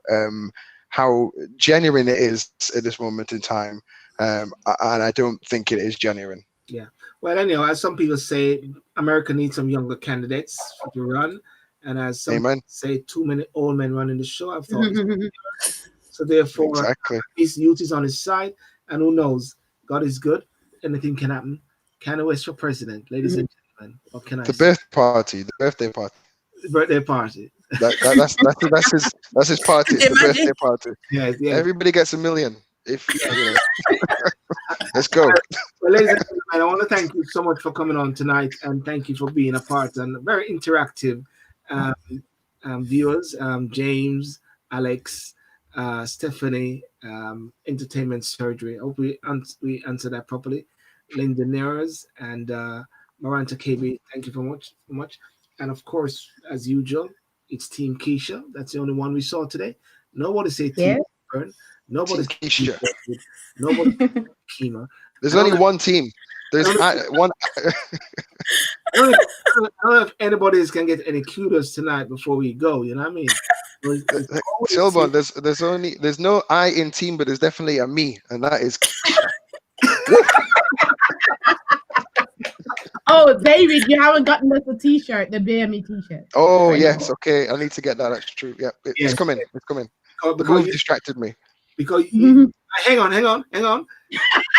genuine it is at this moment in time, and I don't think it is genuine. Yeah. Well, anyhow, as some people say, America needs some younger candidates to run, and as some Amen. say, too many old men running the show. I've thought so. Therefore, Exactly. his youth is on his side, and who knows? God is good. Anything can happen. Kanye West for president, ladies and gentlemen. What can I say? The birthday party. Birthday party. That's his party. It's the birthday party. Yes. Everybody gets $1 million. If let's go. Well, ladies and gentlemen, I want to thank you so much for coming on tonight, and thank you for being a part and very interactive viewers. James, Alex, Stephanie, Entertainment Surgery. I hope we answered that properly. Linda Neres, and Maranta KB. Thank you very much. And of course, as usual, it's Team Keisha. That's the only one we saw today. Nobody say Yeah. Team Burn. Nobody Team say Team Keisha. David. Nobody say Keima. There's I only don't one team. There's one. I don't know if anybody can get any kudos tonight before we go. You know what I mean? There's always Sylbourne, there's no I in team, but there's definitely a me, and that is Keisha. Oh, David, you haven't gotten us a T-shirt, the Bear Me T-shirt. Oh Right. yes, okay. I need to get that. That's true. Yeah, it's Yes. coming. It's coming. The because move you, distracted me. because hang on.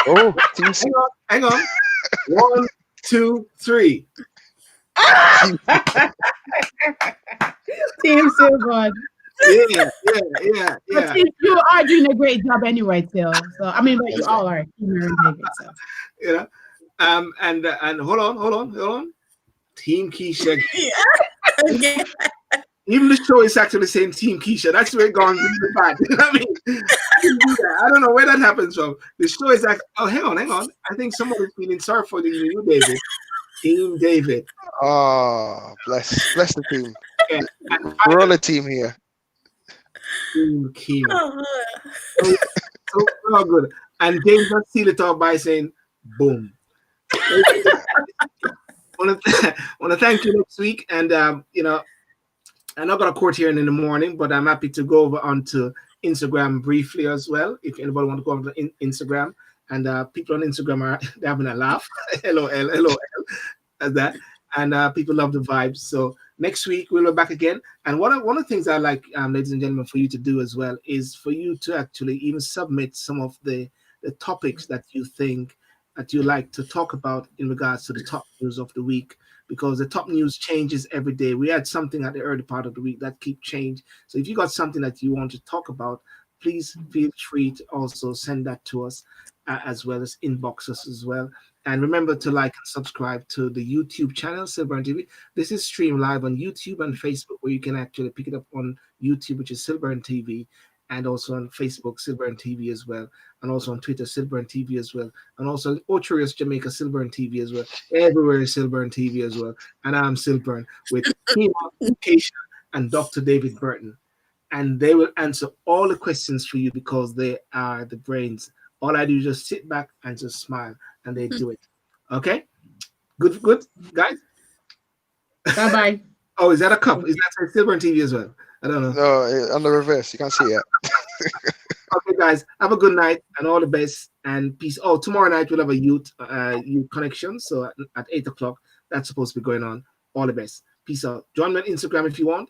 Oh, team Hang on. 1, 2, 3. Team Sylbourne. Yeah. But Team, you are doing a great job anyway, Till. So I mean, but you all are. Team and David. So. You know, and hold on. Team Keisha. Okay. Even the show is actually saying Team Keisha. That's where it gone really bad. You know what I mean? I don't know where that happens from. The show is like, oh, hang on. I think somebody's feeling sorry for you, David. Team David. Oh, bless the team. Yeah. We're on a team here. Team Keima. Oh, So good. And James will seal it off by saying, boom. want to thank you next week. And, I'm not going to court here in the morning, but I'm happy to go over onto Instagram briefly as well. If anybody want to go over to Instagram. And people on Instagram are having a laugh. LOL. As that. And people love the vibes. So next week we'll be back again. And one of the things I like, ladies and gentlemen, for you to do as well is for you to actually even submit some of the topics that you think that you like to talk about in regards to the top news of the week, because the top news changes every day. We had something at the early part of the week that keep change. So if you got something that you want to talk about, please feel free to also send that to us, as well as inbox us as well. And remember to like and subscribe to the YouTube channel, Sylbourne TV. This is streamed live on YouTube and Facebook, where you can actually pick it up on YouTube, which is Sylbourne TV, and also on Facebook, Sylbourne TV as well, and also on Twitter, Sylbourne TV as well, and also Ocherius Jamaica, Sylbourne TV as well. Everywhere is Sylbourne TV as well. And I'm Sylbourne with Keima Keisha and Dr. David Burton. And they will answer all the questions for you because they are the brains. All I do is just sit back and just smile, and they do it. Okay? Good, guys? Bye-bye. Oh, is that a cup? Is that Sylbourne TV as well? I don't know. No, on the reverse. You can't see it. Okay, guys, have a good night and all the best and peace. Oh, tomorrow night we'll have a youth connection. So at 8 o'clock, that's supposed to be going on. All the best. Peace out. Join me on Instagram if you want.